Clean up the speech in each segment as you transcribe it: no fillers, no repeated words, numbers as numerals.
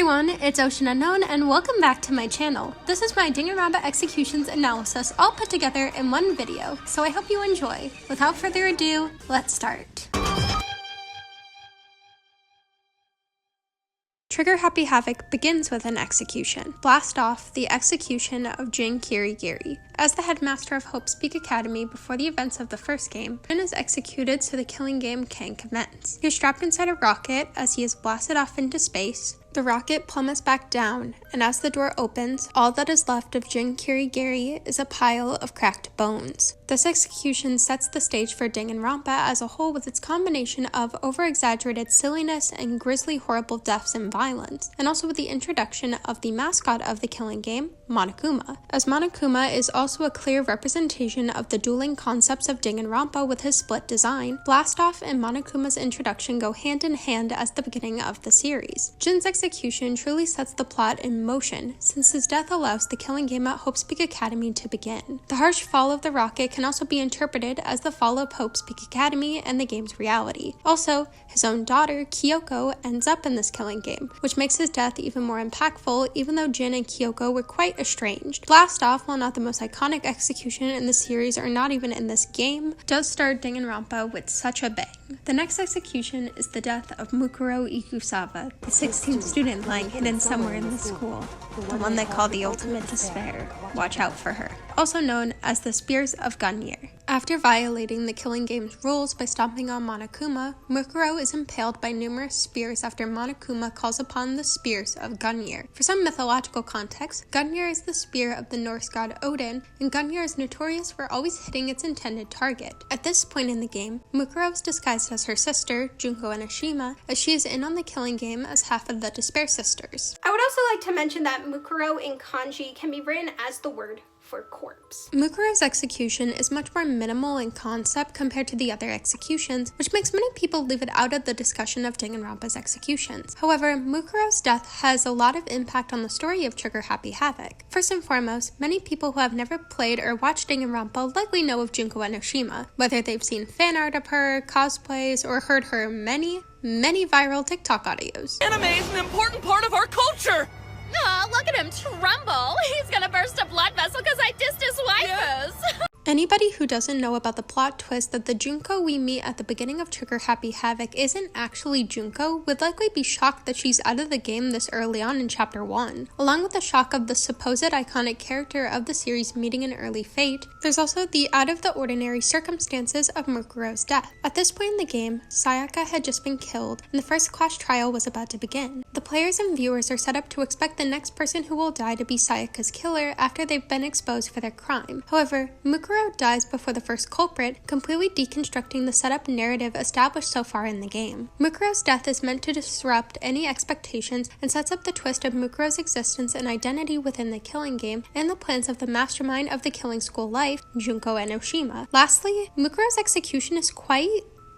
everyone, it's Ocean Unknown and welcome back to my channel. This is my Danganronpa executions analysis all put together in one video, so I hope you enjoy. Without further ado, let's start. Trigger Happy Havoc begins with an execution. Blast off the execution of Jin Kirigiri. As the headmaster of Hope's Peak Academy before the events of the first game, Jin is executed so the killing game can commence. He is strapped inside a rocket as he is blasted off into space. The rocket plummets back down, and as the door opens, all that is left of Jin Kirigiri is a pile of cracked bones. This execution sets the stage for Danganronpa as a whole with its combination of over-exaggerated silliness and grisly horrible deaths and violence, and also with the introduction of the mascot of the killing game, Monokuma, as Monokuma is also a clear representation of the dueling concepts of Danganronpa with his split design. Blastoff and Monokuma's introduction go hand in hand as the beginning of the series. Jin's execution truly sets the plot in motion, since his death allows the killing game at Hope's Peak Academy to begin. The harsh fall of the rocket can also be interpreted as the fall of Hope's Peak Academy and the game's reality. Also, his own daughter, Kyoko, ends up in this killing game, which makes his death even more impactful even though Jin and Kyoko were quite estranged. Blastoff, while not the most iconic execution in the series or not even in this game, does start Danganronpa with such a bang. The next execution is the death of Mukuro Ikusawa, the 16th student lying hidden somewhere in the school, the one they call the ultimate despair. Watch out for her. Also known as the Spears of Gungnir. After violating the killing game's rules by stomping on Monokuma, Mukuro is impaled by numerous spears after Monokuma calls upon the Spears of Gungnir. For some mythological context, Gungnir is the spear of the Norse god Odin, and Gungnir is notorious for always hitting its intended target. At this point in the game, Mukuro is disguised as her sister, Junko Enoshima, as she is in on the killing game as half of the Despair Sisters. I would also like to mention that Mukuro in kanji can be written as the word for corpse. Mukuro's execution is much more minimal in concept compared to the other executions, which makes many people leave it out of the discussion of Danganronpa's executions. However, Mukuro's death has a lot of impact on the story of Trigger Happy Havoc. First and foremost, many people who have never played or watched Danganronpa likely know of Junko Enoshima, whether they've seen fan art of her, cosplays, or heard her many viral TikTok audios. Anime is an important part of our culture! Aw, look at him tremble! He's gonna burst a blood vessel because I dissed his waifus! Anybody who doesn't know about the plot twist that the Junko we meet at the beginning of Trigger Happy Havoc isn't actually Junko would likely be shocked that she's out of the game this early on in Chapter 1. Along with the shock of the supposed iconic character of the series meeting an early fate, there's also the out-of-the-ordinary circumstances of Mukuro's death. At this point in the game, Sayaka had just been killed, and the first class trial was about to begin. The players and viewers are set up to expect the next person who will die to be Sayaka's killer after they've been exposed for their crime. However, Mukuro dies before the first culprit, completely deconstructing the setup narrative established so far in the game. Mukuro's death is meant to disrupt any expectations and sets up the twist of Mukuro's existence and identity within the killing game and the plans of the mastermind of the killing school life, Junko Enoshima. Lastly, Mukuro's execution is quite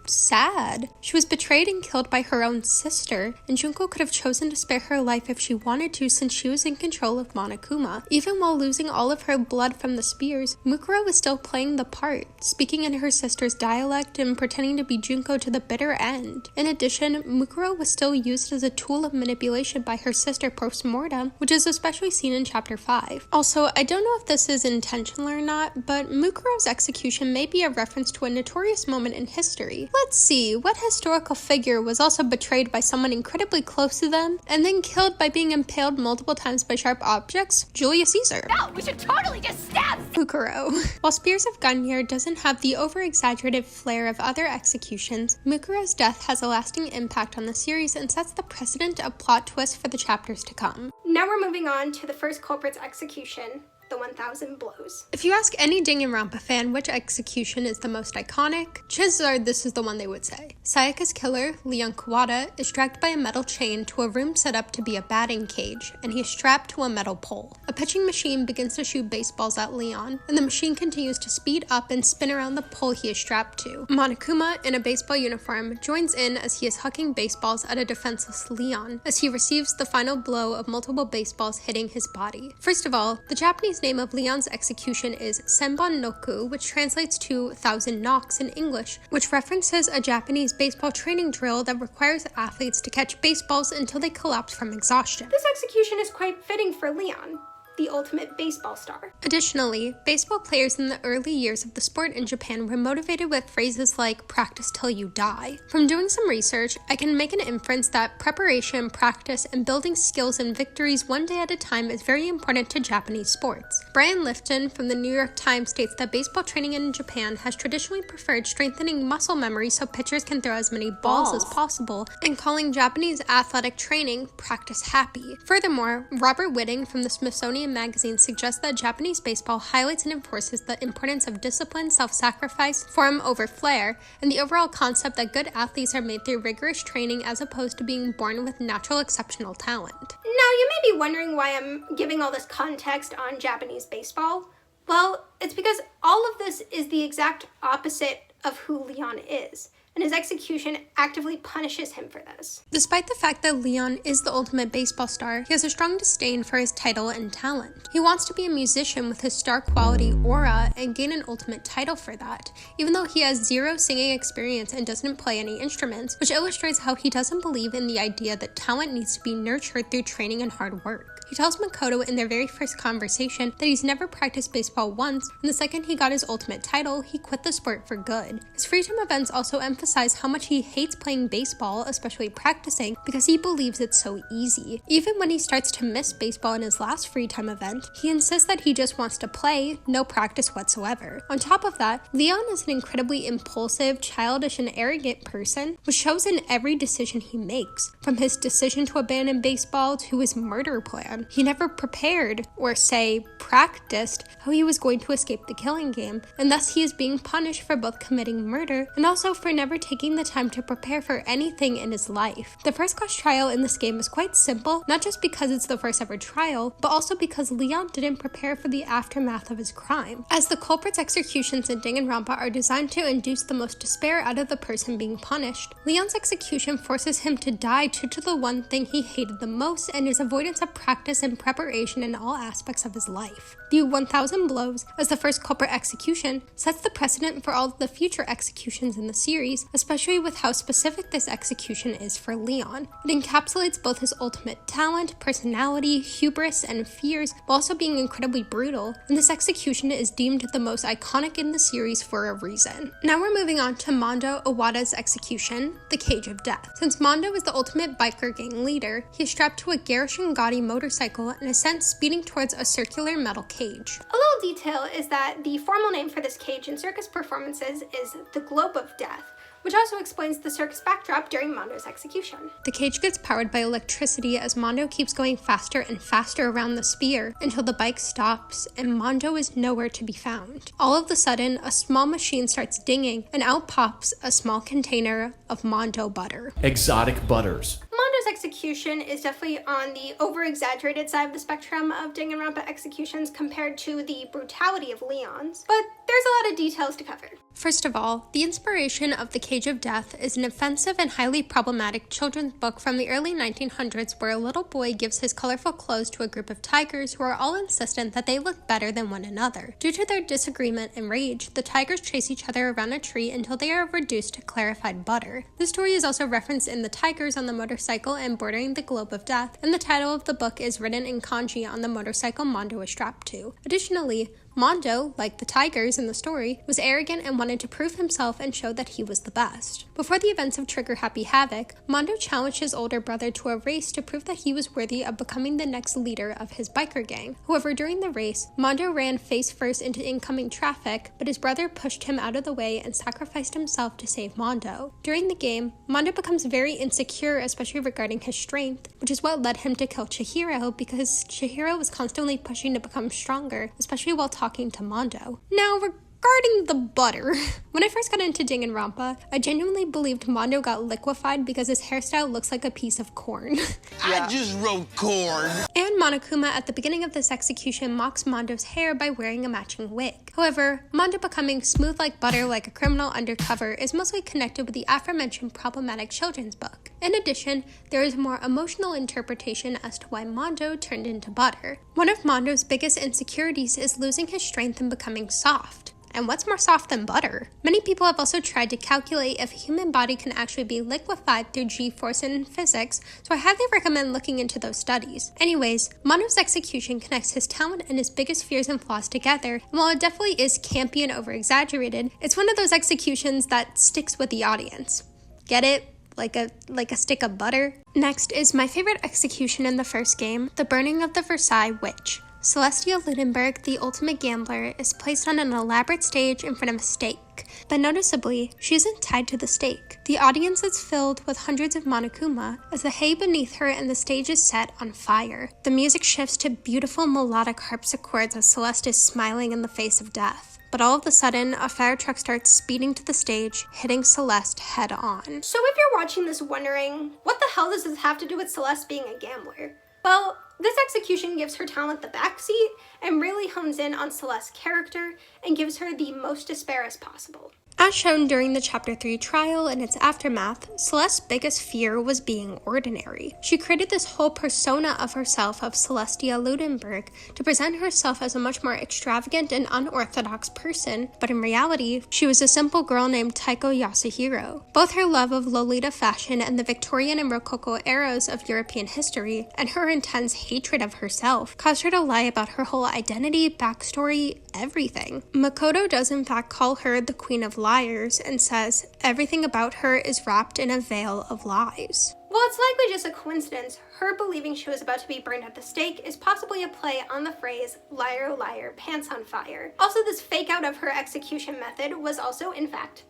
sad. She was betrayed and killed by her own sister, and Junko could have chosen to spare her life if she wanted to since she was in control of Monokuma. Even while losing all of her blood from the spears, Mukuro was still playing the part, speaking in her sister's dialect and pretending to be Junko to the bitter end. In addition, Mukuro was still used as a tool of manipulation by her sister post-mortem, which is especially seen in Chapter 5. Also, I don't know if this is intentional or not, but Mukuro's execution may be a reference to a notorious moment in history. Let's see, what historical figure was also betrayed by someone incredibly close to them and then killed by being impaled multiple times by sharp objects? Julius Caesar. No, we should totally just stab Mukuro. While Spears of Gungnir doesn't have the over-exaggerated flair of other executions, Mukuro's death has a lasting impact on the series and sets the precedent of plot twists for the chapters to come. Now we're moving on to the first culprit's execution, the 1000 blows. If you ask any Danganronpa fan which execution is the most iconic, chances are this is the one they would say. Sayaka's killer, Leon Kawada, is dragged by a metal chain to a room set up to be a batting cage, and he is strapped to a metal pole. A pitching machine begins to shoot baseballs at Leon, and the machine continues to speed up and spin around the pole he is strapped to. Monokuma, in a baseball uniform, joins in as he is hucking baseballs at a defenseless Leon, as he receives the final blow of multiple baseballs hitting his body. First of all, the Japanese Japanese name of Leon's execution is Senbon Noku, which translates to 1,000 knocks in English, which references a Japanese baseball training drill that requires athletes to catch baseballs until they collapse from exhaustion. This execution is quite fitting for Leon, the ultimate baseball star. Additionally, baseball players in the early years of the sport in Japan were motivated with phrases like practice till you die. From doing some research, I can make an inference that preparation, practice, and building skills and victories one day at a time is very important to Japanese sports. Brian Lifton from the New York Times states that baseball training in Japan has traditionally preferred strengthening muscle memory so pitchers can throw as many balls as possible, and calling Japanese athletic training practice happy. Furthermore, Robert Whitting from the Smithsonian Magazine suggests that Japanese baseball highlights and enforces the importance of discipline, self-sacrifice, form over flair, and the overall concept that good athletes are made through rigorous training as opposed to being born with natural exceptional talent. Now, you may be wondering why I'm giving all this context on Japanese baseball. Well, it's because all of this is the exact opposite of who Leon is, and his execution actively punishes him for this. Despite the fact that Leon is the ultimate baseball star, he has a strong disdain for his title and talent. He wants to be a musician with his star quality aura and gain an ultimate title for that, even though he has zero singing experience and doesn't play any instruments, which illustrates how he doesn't believe in the idea that talent needs to be nurtured through training and hard work. He tells Makoto in their very first conversation that he's never practiced baseball once, and the second he got his ultimate title, he quit the sport for good. His free time events also emphasize how much he hates playing baseball, especially practicing, because he believes it's so easy. Even when he starts to miss baseball in his last free time event, he insists that he just wants to play, no practice whatsoever. On top of that, Leon is an incredibly impulsive, childish, and arrogant person, which shows in every decision he makes, from his decision to abandon baseball to his murder plan. He never prepared, or say, practiced, how he was going to escape the killing game, and thus he is being punished for both committing murder and also for never taking the time to prepare for anything in his life. The first class trial in this game is quite simple, not just because it's the first ever trial, but also because Leon didn't prepare for the aftermath of his crime. As the culprit's executions in Danganronpa are designed to induce the most despair out of the person being punished, Leon's execution forces him to die due to the one thing he hated the most and his avoidance of practice and preparation in all aspects of his life. The 1,000 blows, as the first culprit execution, sets the precedent for all of the future executions in the series, especially with how specific this execution is for Leon. It encapsulates both his ultimate talent, personality, hubris, and fears, while also being incredibly brutal, and this execution is deemed the most iconic in the series for a reason. Now we're moving on to Mondo Owada's execution, the Cage of Death. Since Mondo is the ultimate biker gang leader, he is strapped to a garish and gaudy motorcycle and is sent speeding towards a circular metal cage. A little detail is that the formal name for this cage in circus performances is the Globe of Death, which also explains the circus backdrop during Mondo's execution. The cage gets powered by electricity as Mondo keeps going faster and faster around the sphere until the bike stops and Mondo is nowhere to be found. All of a sudden, a small machine starts dinging and out pops a small container of Mondo butter. Exotic butters. Mondo's execution is definitely on the over-exaggerated side of the spectrum of Danganronpa executions compared to the brutality of Leon's, but there's a lot of details to cover. First of all, the inspiration of The Cage of Death is an offensive and highly problematic children's book from the early 1900s where a little boy gives his colorful clothes to a group of tigers who are all insistent that they look better than one another. Due to their disagreement and rage, the tigers chase each other around a tree until they are reduced to clarified butter. This story is also referenced in the tigers on the motorcycle and bordering the Globe of Death, and the title of the book is written in kanji on the motorcycle Mondo is strapped to. Additionally, Mondo, like the tigers in the story, was arrogant and wanted to prove himself and show that he was the best. Before the events of Trigger Happy Havoc, Mondo challenged his older brother to a race to prove that he was worthy of becoming the next leader of his biker gang. However, during the race, Mondo ran face first into incoming traffic, but his brother pushed him out of the way and sacrificed himself to save Mondo. During the game, Mondo becomes very insecure, especially regarding his strength, which is what led him to kill Chihiro because Chihiro was constantly pushing to become stronger, especially while talking to Mondo. Now, Regarding the butter, when I first got into Danganronpa, I genuinely believed Mondo got liquefied because his hairstyle looks like a piece of corn. I just wrote corn. And Monokuma at the beginning of this execution mocks Mondo's hair by wearing a matching wig. However, Mondo becoming smooth like butter like a criminal undercover is mostly connected with the aforementioned problematic children's book. In addition, there is a more emotional interpretation as to why Mondo turned into butter. One of Mondo's biggest insecurities is losing his strength and becoming soft. And what's more soft than butter? Many people have also tried to calculate if a human body can actually be liquefied through G-force and physics, so I highly recommend looking into those studies. Anyways, Mondo's execution connects his talent and his biggest fears and flaws together, and while it definitely is campy and over-exaggerated, it's one of those executions that sticks with the audience. Get it? Like a stick of butter? Next is my favorite execution in the first game, the burning of the Versailles Witch. Celestia Ludenberg, the ultimate gambler, is placed on an elaborate stage in front of a stake, but noticeably, she isn't tied to the stake. The audience is filled with hundreds of Monokuma as the hay beneath her and the stage is set on fire. The music shifts to beautiful melodic harpsichords as Celeste is smiling in the face of death. But all of a sudden, a fire truck starts speeding to the stage, hitting Celeste head on. So if you're watching this wondering, what the hell does this have to do with Celeste being a gambler? Well, this execution gives her talent the backseat and really hones in on Celeste's character and gives her the most despair as possible. As shown during the Chapter 3 trial and its aftermath, Celeste's biggest fear was being ordinary. She created this whole persona of herself of Celestia Ludenberg to present herself as a much more extravagant and unorthodox person, but in reality, she was a simple girl named Taiko Yasuhiro. Both her love of Lolita fashion and the Victorian and Rococo eras of European history, and her intense hatred of herself, caused her to lie about her whole identity, backstory, everything. Makoto does in fact call her the Queen of Liars and says everything about her is wrapped in a veil of lies. Well, it's likely just a coincidence. Her believing she was about to be burned at the stake is possibly a play on the phrase, liar, liar, pants on fire. Also, this fake out of her execution method was also, in fact,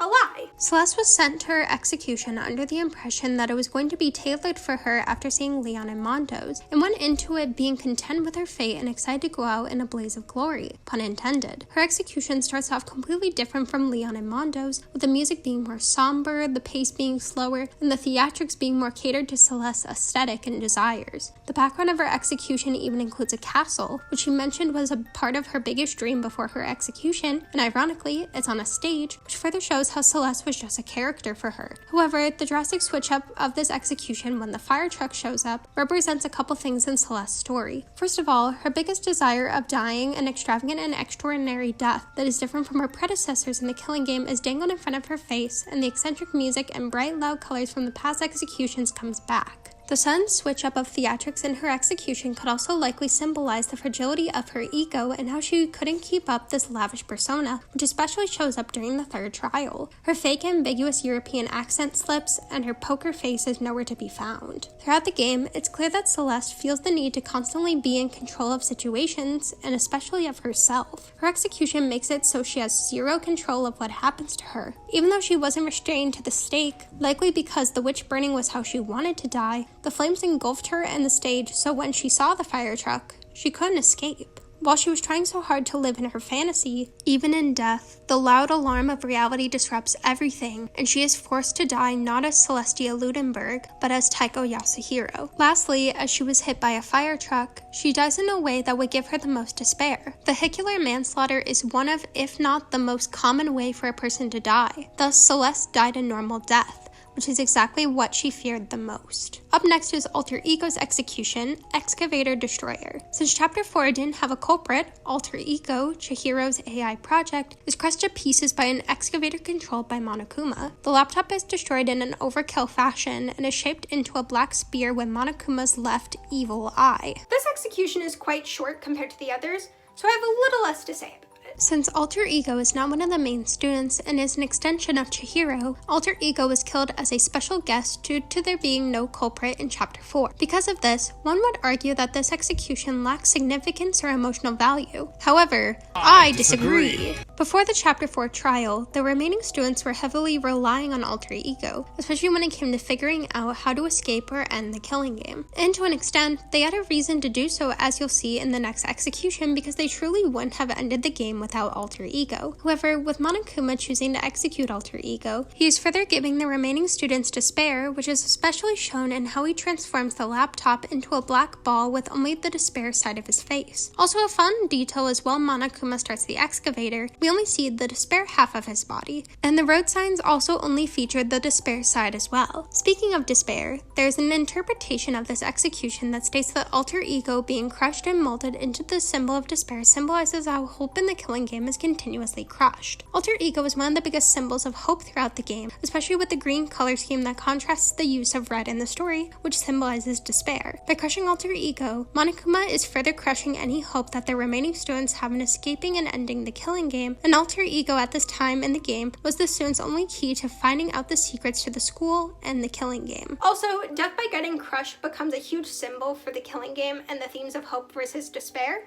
a lie. Celeste was sent to her execution under the impression that it was going to be tailored for her after seeing Leon and Mondo's, and went into it being content with her fate and excited to go out in a blaze of glory, pun intended. Her execution starts off completely different from Leon and Mondo's, with the music being more somber, the pace being slower, and the theatrics being more catered to Celeste's aesthetic and desires. The background of her execution even includes a castle, which she mentioned was a part of her biggest dream before her execution, and ironically, it's on a stage, which further shows how Celeste was just a character for her. However, the drastic switch up of this execution when the fire truck shows up represents a couple things in Celeste's story. First of all, her biggest desire of dying an extravagant and extraordinary death that is different from her predecessors in the Killing Game is dangled in front of her face, and the eccentric music and bright loud colors from the past executions comes back. The sudden switch up of theatrics in her execution could also likely symbolize the fragility of her ego and how she couldn't keep up this lavish persona, which especially shows up during the third trial. Her fake ambiguous European accent slips, and her poker face is nowhere to be found. Throughout the game, it's clear that Celeste feels the need to constantly be in control of situations, and especially of herself. Her execution makes it so she has zero control of what happens to her. Even though she wasn't restrained to the stake, likely because the witch burning was how she wanted to die, the flames engulfed her and the stage, so when she saw the fire truck, she couldn't escape. While she was trying so hard to live in her fantasy, even in death, the loud alarm of reality disrupts everything, and she is forced to die not as Celestia Ludenberg, but as Taiko Yasuhiro. Lastly, as she was hit by a fire truck, she dies in a way that would give her the most despair. Vehicular manslaughter is one of, if not the most common way for a person to die. Thus, Celeste died a normal death, which is exactly what she feared the most. Up next is Alter Ego's execution, Excavator Destroyer. Since Chapter 4 didn't have a culprit, Alter Ego, Chihiro's AI project, is crushed to pieces by an excavator controlled by Monokuma. The laptop is destroyed in an overkill fashion and is shaped into a black spear with Monokuma's left evil eye. This execution is quite short compared to the others, so I have a little less to say about it. Since Alter Ego is not one of the main students and is an extension of Chihiro, Alter Ego was killed as a special guest due to there being no culprit in Chapter 4. Because of this, one would argue that this execution lacks significance or emotional value. However, I disagree. Before the Chapter 4 trial, the remaining students were heavily relying on Alter Ego, especially when it came to figuring out how to escape or end the Killing Game. And to an extent, they had a reason to do so, as you'll see in the next execution, because they truly wouldn't have ended the game without Alter Ego. However, with Monokuma choosing to execute Alter Ego, he is further giving the remaining students despair, which is especially shown in how he transforms the laptop into a black ball with only the despair side of his face. Also a fun detail is while Monokuma starts the excavator, we only see the despair half of his body, and the road signs also only feature the despair side as well. Speaking of despair, there's an interpretation of this execution that states that Alter Ego being crushed and molded into the symbol of despair symbolizes how hope in the Killing Game is continuously crushed. Alter Ego is one of the biggest symbols of hope throughout the game, especially with the green color scheme that contrasts the use of red in the story, which symbolizes despair. By crushing Alter Ego, Monokuma is further crushing any hope that the remaining students have in escaping and ending the Killing Game, and Alter Ego at this time in the game was the students' only key to finding out the secrets to the school and the Killing Game. Also, death by getting crushed becomes a huge symbol for the Killing Game and the themes of hope versus despair,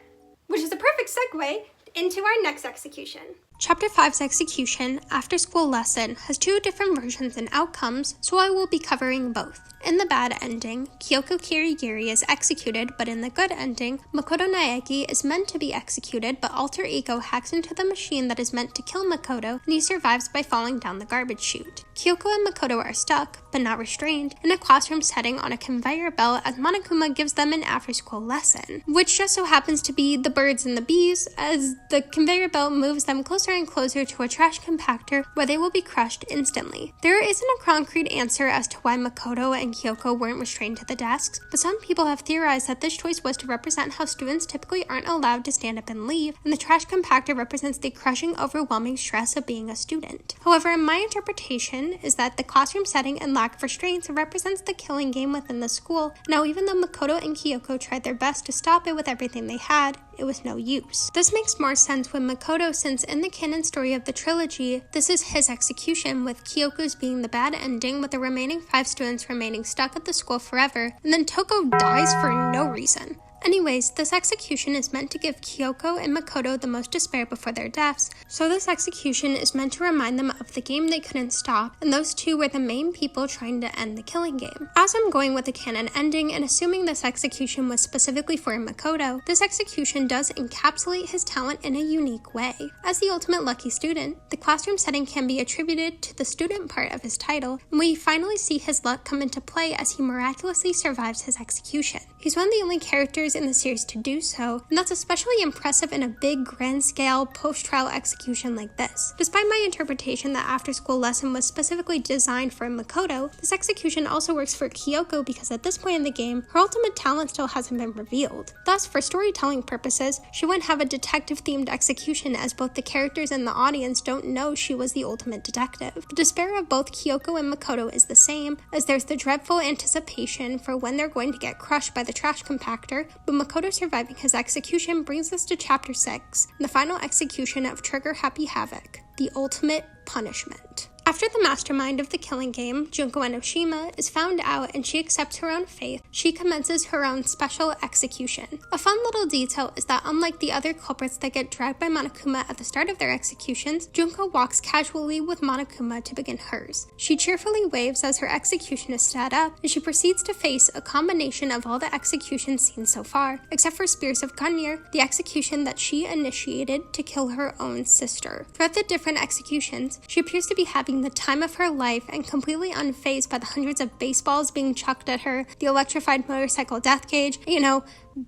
which is a perfect segue into our next execution. Chapter 5's execution, After School Lesson, has two different versions and outcomes, so I will be covering both. In the bad ending, Kyoko Kirigiri is executed, but in the good ending, Makoto Naegi is meant to be executed, but Alter Ego hacks into the machine that is meant to kill Makoto, and he survives by falling down the garbage chute. Kyoko and Makoto are stuck, but not restrained, in a classroom setting on a conveyor belt as Monokuma gives them an after-school lesson, which just so happens to be the birds and the bees, as the conveyor belt moves them closer and closer to a trash compactor where they will be crushed instantly. There isn't a concrete answer as to why Makoto and Kyoko weren't restrained to the desks, but some people have theorized that this choice was to represent how students typically aren't allowed to stand up and leave, and the trash compactor represents the crushing, overwhelming stress of being a student. However, my interpretation is that the classroom setting and lack of restraints represents the Killing Game within the school. Now, even though Makoto and Kyoko tried their best to stop it with everything they had, it was no use. This makes more sense with Makoto, since in the canon story of the trilogy, this is his execution, with Kyoko's being the bad ending with the remaining 5 students remaining stuck at the school forever, and then Toko dies for no reason. Anyways, this execution is meant to give Kyoko and Makoto the most despair before their deaths, so this execution is meant to remind them of the game they couldn't stop, and those two were the main people trying to end the Killing Game. As I'm going with the canon ending, and assuming this execution was specifically for Makoto, this execution does encapsulate his talent in a unique way. As the ultimate lucky student, the classroom setting can be attributed to the student part of his title, and we finally see his luck come into play as he miraculously survives his execution. He's one of the only characters in the series to do so, and that's especially impressive in a big, grand-scale, post-trial execution like this. Despite my interpretation that After School Lesson was specifically designed for Makoto, this execution also works for Kyoko because at this point in the game, her ultimate talent still hasn't been revealed. Thus, for storytelling purposes, she wouldn't have a detective-themed execution, as both the characters and the audience don't know she was the ultimate detective. The despair of both Kyoko and Makoto is the same, as there's the dreadful anticipation for when they're going to get crushed by the trash compactor, but Makoto surviving his execution brings us to Chapter 6, the final execution of Trigger Happy Havoc, the ultimate punishment. After the mastermind of the Killing Game, Junko Enoshima, is found out and she accepts her own fate, she commences her own special execution. A fun little detail is that unlike the other culprits that get dragged by Monokuma at the start of their executions, Junko walks casually with Monokuma to begin hers. She cheerfully waves as her execution is set up, and she proceeds to face a combination of all the executions seen so far, except for Spears of Gungnir, the execution that she initiated to kill her own sister. Throughout the different executions, she appears to be having the time of her life and completely unfazed by the hundreds of baseballs being chucked at her, the electrified motorcycle death cage,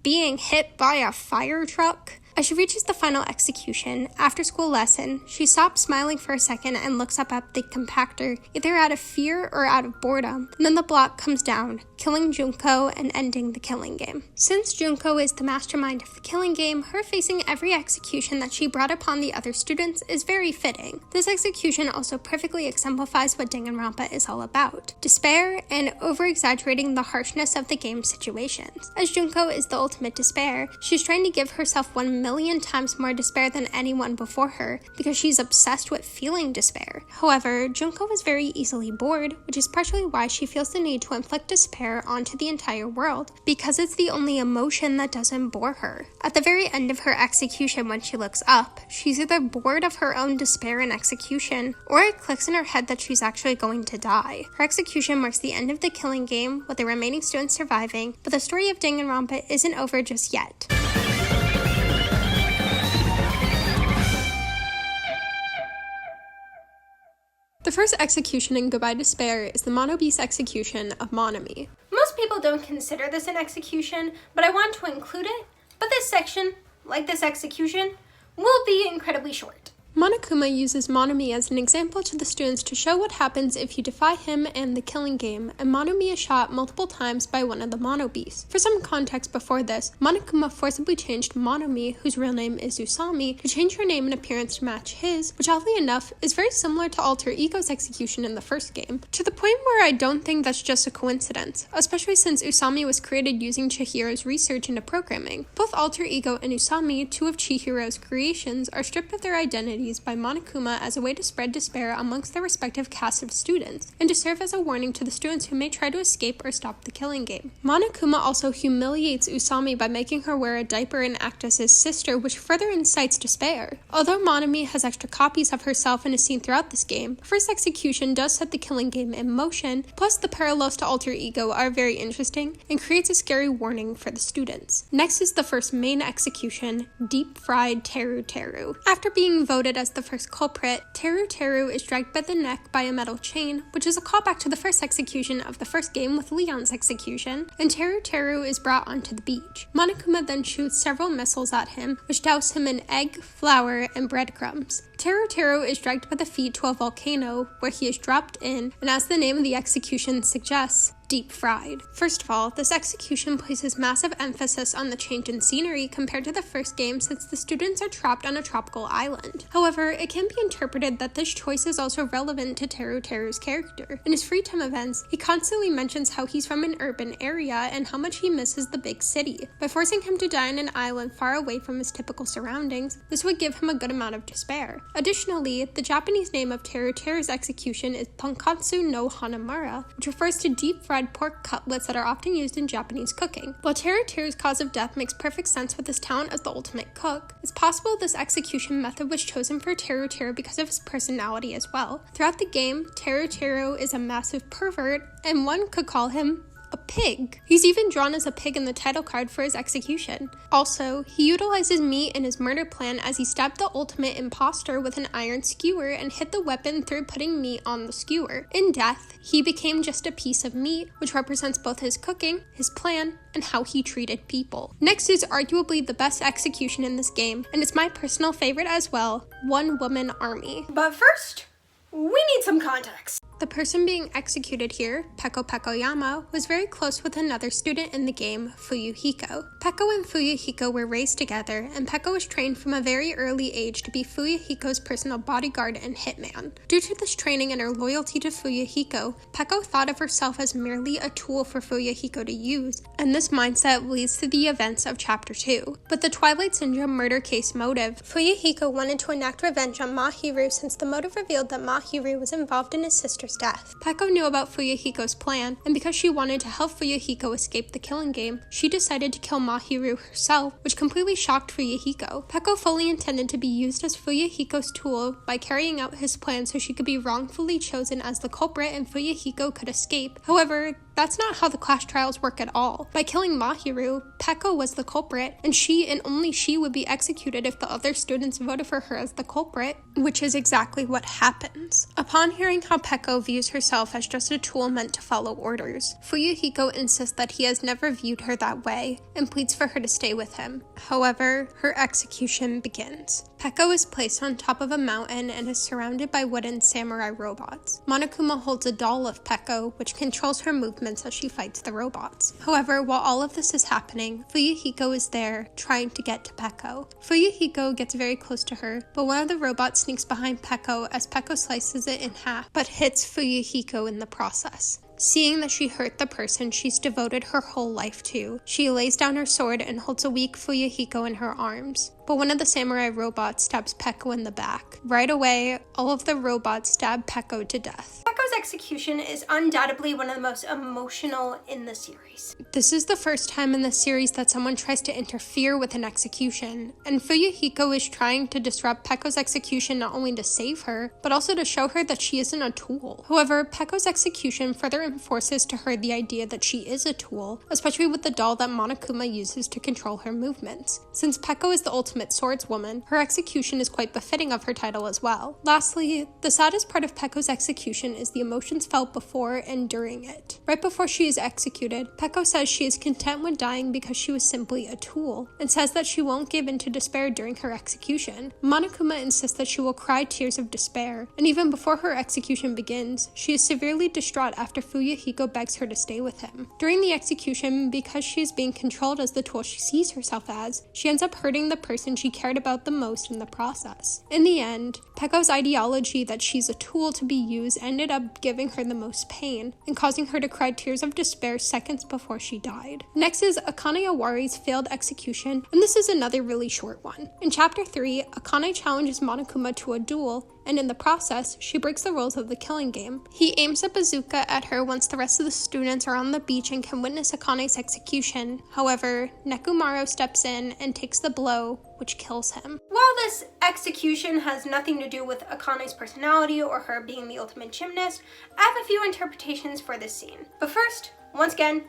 being hit by a fire truck. As she reaches the final execution, After School Lesson, she stops smiling for a second and looks up at the compactor, either out of fear or out of boredom, and then the block comes down, killing Junko and ending the Killing Game. Since Junko is the mastermind of the Killing Game, her facing every execution that she brought upon the other students is very fitting. This execution also perfectly exemplifies what Danganronpa is all about: despair and over-exaggerating the harshness of the game's situations. As Junko is the ultimate despair, she's trying to give herself 1 million times more despair than anyone before her because she's obsessed with feeling despair. However, Junko is very easily bored, which is partially why she feels the need to inflict despair onto the entire world, because it's the only emotion that doesn't bore her. At the very end of her execution, when she looks up, she's either bored of her own despair and execution, or it clicks in her head that she's actually going to die. Her execution marks the end of the Killing Game, with the remaining students surviving, but the story of Danganronpa isn't over just yet. The first execution in Goodbye Despair is the Monobeast execution of Monami. Most people don't consider this an execution, but I want to include it. But this section, like this execution, will be incredibly short. Monokuma uses Monami as an example to the students to show what happens if you defy him and the killing game, and Monami is shot multiple times by one of the Monobeasts. For some context before this, Monokuma forcibly changed Monami, whose real name is Usami, to change her name and appearance to match his, which oddly enough is very similar to Alter Ego's execution in the first game, to the point where I don't think that's just a coincidence, especially since Usami was created using Chihiro's research into programming. Both Alter Ego and Usami, two of Chihiro's creations, are stripped of their identities by Monokuma as a way to spread despair amongst their respective casts of students, and to serve as a warning to the students who may try to escape or stop the killing game. Monokuma also humiliates Usami by making her wear a diaper and act as his sister, which further incites despair. Although Monami has extra copies of herself and is seen throughout this game, the first execution does set the killing game in motion, plus the parallels to Alter Ego are very interesting, and creates a scary warning for the students. Next is the first main execution, Deep Fried Teru Teru. After being voted as the first culprit, Teru Teru is dragged by the neck by a metal chain, which is a callback to the first execution of the first game with Leon's execution, and Teru Teru is brought onto the beach. Monokuma then shoots several missiles at him, which douse him in egg, flour, and breadcrumbs. Teru Teru is dragged by the feet to a volcano, where he is dropped in, and as the name of the execution suggests, deep fried. First of all, this execution places massive emphasis on the change in scenery compared to the first game, since the students are trapped on a tropical island. However, it can be interpreted that this choice is also relevant to Teru Teru's character. In his free time events, he constantly mentions how he's from an urban area and how much he misses the big city. By forcing him to die on an island far away from his typical surroundings, this would give him a good amount of despair. Additionally, the Japanese name of Teru Teru's execution is Tonkatsu no Hanamura, which refers to deep fried pork cutlets that are often used in Japanese cooking. While Teru Teru's cause of death makes perfect sense with his talent as the ultimate cook, it's possible this execution method was chosen for Teru Teru because of his personality as well. Throughout the game, Teru Teru is a massive pervert, and one could call him a pig. He's even drawn as a pig in the title card for his execution. Also, he utilizes meat in his murder plan as he stabbed the ultimate imposter with an iron skewer and hit the weapon through putting meat on the skewer. In death, he became just a piece of meat, which represents both his cooking, his plan, and how he treated people. Next is arguably the best execution in this game, and it's my personal favorite as well, One Woman Army. But first, we need some context. The person being executed here, Peko Pekoyama, was very close with another student in the game, Fuyuhiko. Peko and Fuyuhiko were raised together, and Peko was trained from a very early age to be Fuyuhiko's personal bodyguard and hitman. Due to this training and her loyalty to Fuyuhiko, Peko thought of herself as merely a tool for Fuyuhiko to use, and this mindset leads to the events of Chapter 2. With the Twilight Syndrome murder case motive, Fuyuhiko wanted to enact revenge on Mahiru since the motive revealed that Mahiru was involved in his sister's death. Peko knew about Fuyuhiko's plan, and because she wanted to help Fuyuhiko escape the killing game, she decided to kill Mahiru herself, which completely shocked Fuyuhiko. Peko fully intended to be used as Fuyuhiko's tool by carrying out his plan so she could be wrongfully chosen as the culprit and Fuyuhiko could escape. However, that's not how the class trials work at all. By killing Mahiru, Peko was the culprit, and she and only she would be executed if the other students voted for her as the culprit, which is exactly what happens. Upon hearing how Peko views herself as just a tool meant to follow orders, Fuyuhiko insists that he has never viewed her that way, and pleads for her to stay with him. However, her execution begins. Peko is placed on top of a mountain and is surrounded by wooden samurai robots. Monokuma holds a doll of Peko, which controls her movements as she fights the robots. However, while all of this is happening, Fuyuhiko is there, trying to get to Peko. Fuyuhiko gets very close to her, but one of the robots sneaks behind Peko as Peko slices it in half, but hits Fuyuhiko in the process. Seeing that she hurt the person she's devoted her whole life to, she lays down her sword and holds a weak Fuyuhiko in her arms. But one of the samurai robots stabs Peko in the back. Right away, all of the robots stab Peko to death. Peko's Peko's execution is undoubtedly one of the most emotional in the series. This is the first time in the series that someone tries to interfere with an execution, and Fuyuhiko is trying to disrupt Peko's execution not only to save her, but also to show her that she isn't a tool. However, Peko's execution further enforces to her the idea that she is a tool, especially with the doll that Monokuma uses to control her movements. Since Peko is the ultimate swordswoman, her execution is quite befitting of her title as well. Lastly, the saddest part of Peko's execution is the emotions felt before and during it. Right before she is executed, Peko says she is content with dying because she was simply a tool, and says that she won't give in to despair during her execution. Monokuma insists that she will cry tears of despair, and even before her execution begins, she is severely distraught after Fuyuhiko begs her to stay with him. During the execution, because she is being controlled as the tool she sees herself as, she ends up hurting the person she cared about the most in the process. In the end, Peko's ideology that she's a tool to be used ended up giving her the most pain, and causing her to cry tears of despair seconds before she died. Next is Akane Awari's failed execution, and this is another really short one. In Chapter 3, Akane challenges Monokuma to a duel, and in the process, she breaks the rules of the killing game. He aims a bazooka at her once the rest of the students are on the beach and can witness Akane's execution. However, Nekumaro steps in and takes the blow, which kills him. While this execution has nothing to do with Akane's personality or her being the ultimate gymnast, I have a few interpretations for this scene. But first, once again,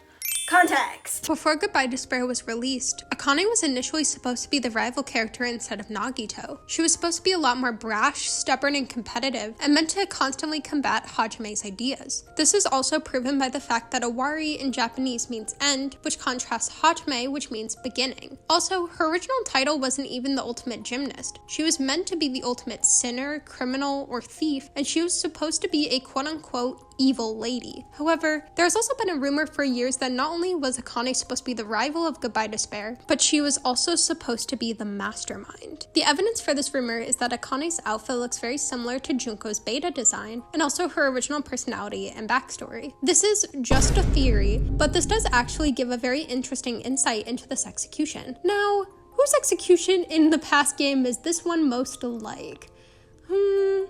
context. Before Goodbye Despair was released, Akane was initially supposed to be the rival character instead of Nagito. She was supposed to be a lot more brash, stubborn, and competitive, and meant to constantly combat Hajime's ideas. This is also proven by the fact that Awari in Japanese means end, which contrasts Hajime, which means beginning. Also, her original title wasn't even the ultimate gymnast. She was meant to be the ultimate sinner, criminal, or thief, and she was supposed to be a quote-unquote evil lady. However, there has also been a rumor for years that not only was Akane supposed to be the rival of Goodbye Despair, but she was also supposed to be the mastermind. The evidence for this rumor is that Akane's outfit looks very similar to Junko's beta design, and also her original personality and backstory. This is just a theory, but this does actually give a very interesting insight into this execution. Now, whose execution in the past game is this one most like? Oh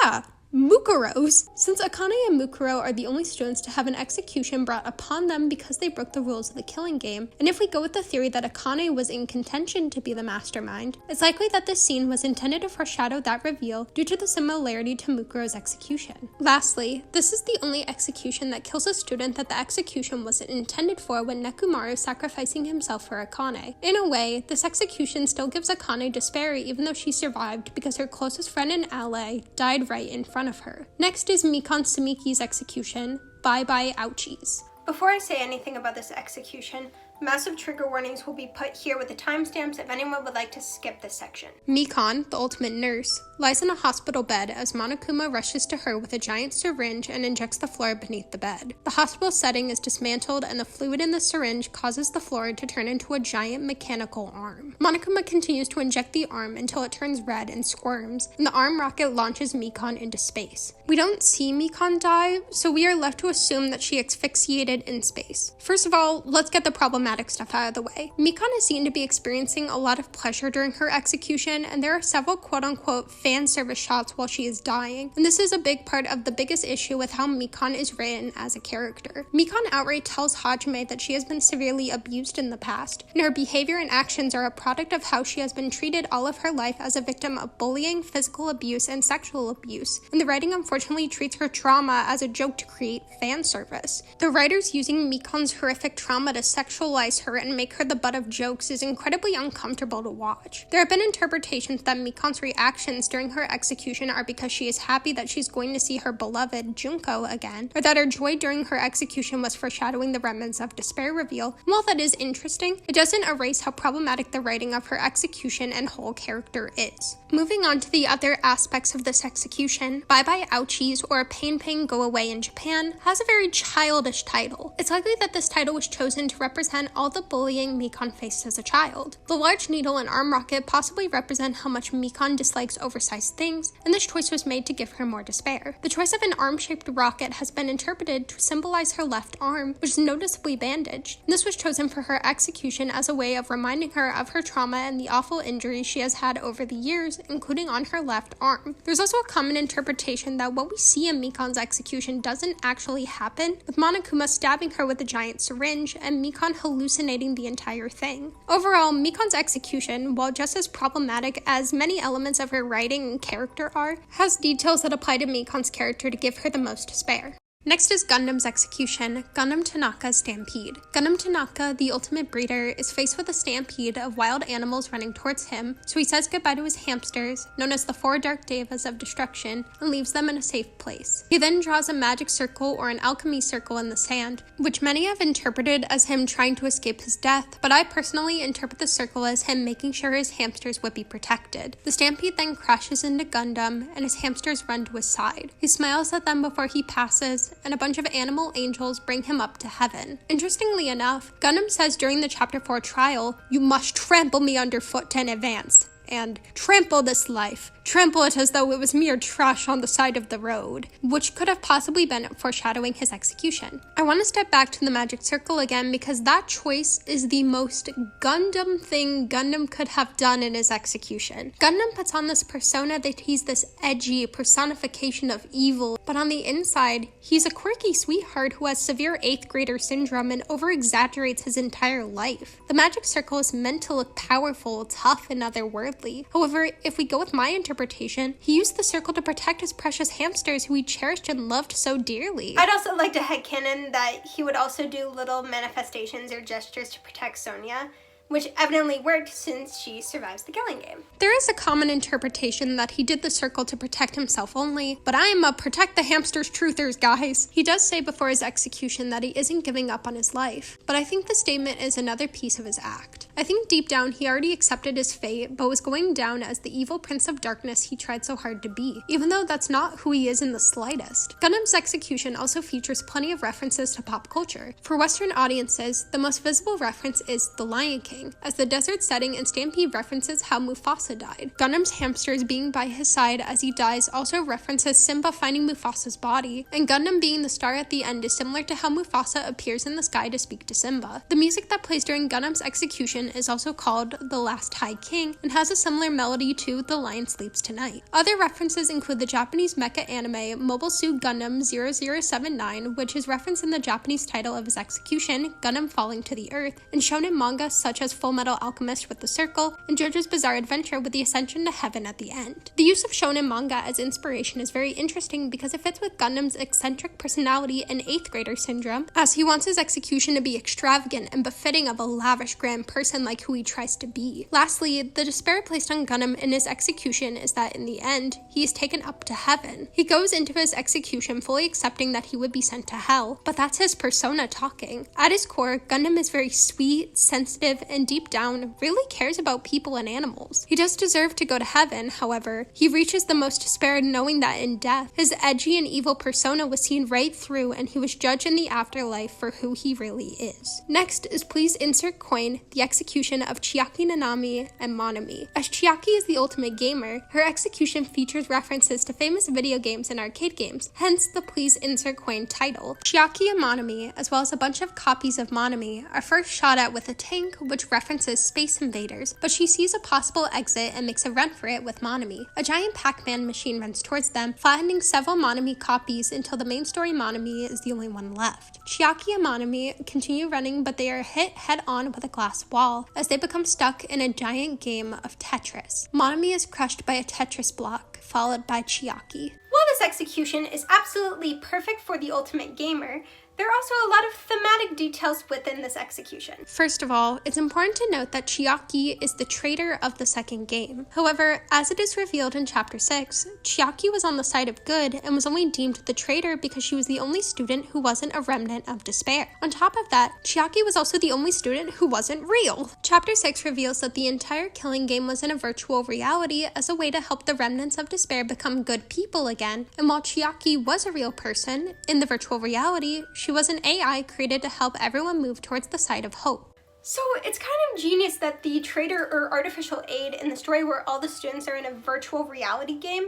yeah! Mukuro's! Since Akane and Mukuro are the only students to have an execution brought upon them because they broke the rules of the killing game, and if we go with the theory that Akane was in contention to be the mastermind, it's likely that this scene was intended to foreshadow that reveal due to the similarity to Mukuro's execution. Lastly, this is the only execution that kills a student that the execution wasn't intended for when Nekumaro sacrificing himself for Akane. In a way, this execution still gives Akane despair even though she survived because her closest friend and ally died right in front of her. Next is Mikon Sumiki's execution, Bye Bye Ouchies. Before I say anything about this execution, massive trigger warnings will be put here with the timestamps if anyone would like to skip this section. Mikon, the ultimate nurse, lies in a hospital bed as Monokuma rushes to her with a giant syringe and injects the floor beneath the bed. The hospital setting is dismantled and the fluid in the syringe causes the floor to turn into a giant mechanical arm. Monokuma continues to inject the arm until it turns red and squirms, and the arm rocket launches Mikon into space. We don't see Mikon die, so we are left to assume that she asphyxiated in space. First of all, let's get the problematic stuff out of the way. Mikon is seen to be experiencing a lot of pleasure during her execution, and there are several quote-unquote fan service shots while she is dying, and this is a big part of the biggest issue with how Mikon is written as a character. Mikon outright tells Hajime that she has been severely abused in the past, and her behavior and actions are a product of how she has been treated all of her life as a victim of bullying, physical abuse, and sexual abuse, and the writing unfortunately treats her trauma as a joke to create fan service. The writers using Mikon's horrific trauma to sexualize her and make her the butt of jokes is incredibly uncomfortable to watch. There have been interpretations that Mikon's reactions during her execution are because she is happy that she's going to see her beloved Junko again, or that her joy during her execution was foreshadowing the remnants of Despair reveal. And while that is interesting, it doesn't erase how problematic the writing of her execution and whole character is. Moving on to the other aspects of this execution, Bye Bye Ouchies, or Pain Pain Go Away in Japan, has a very childish title. It's likely that this title was chosen to represent represent all the bullying Mikon faced as a child. The large needle and arm rocket possibly represent how much Mikon dislikes oversized things, and this choice was made to give her more despair. The choice of an arm-shaped rocket has been interpreted to symbolize her left arm, which is noticeably bandaged. This was chosen for her execution as a way of reminding her of her trauma and the awful injuries she has had over the years, including on her left arm. There's also a common interpretation that what we see in Mikon's execution doesn't actually happen, with Monokuma stabbing her with a giant syringe and Mikon hallucinating the entire thing. Overall, Mikon's execution, while just as problematic as many elements of her writing and character are, has details that apply to Mikon's character to give her the most despair. Next is Gundam's execution, Gundam Tanaka's Stampede. Gundam Tanaka, the ultimate breeder, is faced with a stampede of wild animals running towards him, so he says goodbye to his hamsters, known as the 4 Dark Devas of Destruction, and leaves them in a safe place. He then draws a magic circle or an alchemy circle in the sand, which many have interpreted as him trying to escape his death, but I personally interpret the circle as him making sure his hamsters would be protected. The stampede then crashes into Gundam, and his hamsters run to his side. He smiles at them before he passes, and a bunch of animal angels bring him up to heaven. Interestingly enough, Gundam says during the Chapter 4 trial, "You must trample me underfoot and advance," and "trample this life. Trample it as though it was mere trash on the side of the road," which could have possibly been foreshadowing his execution. I want to step back to the magic circle again because that choice is the most Gundam thing Gundam could have done in his execution. Gundam puts on this persona that he's this edgy personification of evil, but on the inside, he's a quirky sweetheart who has severe 8th grader syndrome and over-exaggerates his entire life. The magic circle is meant to look powerful, tough, and otherworldly. However, if we go with my interpretation, he used the circle to protect his precious hamsters who he cherished and loved so dearly. I'd also like to headcanon that he would also do little manifestations or gestures to protect Sonya, which evidently worked since she survives the killing game. There is a common interpretation that he did the circle to protect himself only, but I'm a protect the hamsters truthers, guys. He does say before his execution that he isn't giving up on his life, but I think the statement is another piece of his act. I think deep down he already accepted his fate, but was going down as the evil Prince of Darkness he tried so hard to be, even though that's not who he is in the slightest. Gundam's execution also features plenty of references to pop culture. For Western audiences, the most visible reference is The Lion King, as the desert setting and Stampede references how Mufasa died. Gundam's hamsters being by his side as he dies also references Simba finding Mufasa's body, and Gundam being the star at the end is similar to how Mufasa appears in the sky to speak to Simba. The music that plays during Gundam's execution is also called The Last High King and has a similar melody to The Lion Sleeps Tonight. Other references include the Japanese mecha anime Mobile Suit Gundam 0079, which is referenced in the Japanese title of his execution, Gundam Falling to the Earth, and shonen manga such as Full Metal Alchemist with the Circle and JoJo's Bizarre Adventure with the Ascension to Heaven at the end. The use of shonen manga as inspiration is very interesting because it fits with Gundam's eccentric personality and 8th grader syndrome, as he wants his execution to be extravagant and befitting of a lavish grand person like who he tries to be. Lastly, the despair placed on Gundam in his execution is that in the end, he is taken up to heaven. He goes into his execution fully accepting that he would be sent to hell, but that's his persona talking. At his core, Gundam is very sweet, sensitive, and deep down, really cares about people and animals. He does deserve to go to heaven, however, he reaches the most despair knowing that in death, his edgy and evil persona was seen right through and he was judged in the afterlife for who he really is. Next is please insert coin the execution of Chiaki Nanami and Monami. As Chiaki is the ultimate gamer, her execution features references to famous video games and arcade games, hence the please insert coin title. Chiaki and Monami, as well as a bunch of copies of Monami, are first shot at with a tank which references Space Invaders, but she sees a possible exit and makes a run for it with Monami. A giant Pac-Man machine runs towards them, flattening several Monami copies until the main story Monami is the only one left. Chiaki and Monami continue running, but they are hit head-on with a glass wall as they become stuck in a giant game of Tetris. Monami is crushed by a Tetris block, followed by Chiaki. While this execution is absolutely perfect for the ultimate gamer, there are also a lot of thematic details within this execution. First of all, it's important to note that Chiaki is the traitor of the second game. However, as it is revealed in Chapter 6, Chiaki was on the side of good and was only deemed the traitor because she was the only student who wasn't a remnant of despair. On top of that, Chiaki was also the only student who wasn't real. Chapter 6 reveals that the entire killing game was in a virtual reality as a way to help the remnants of despair become good people again, and while Chiaki was a real person, in the virtual reality, she was an AI created to help everyone move towards the side of hope. So it's kind of genius that the traitor or artificial aid in the story where all the students are in a virtual reality game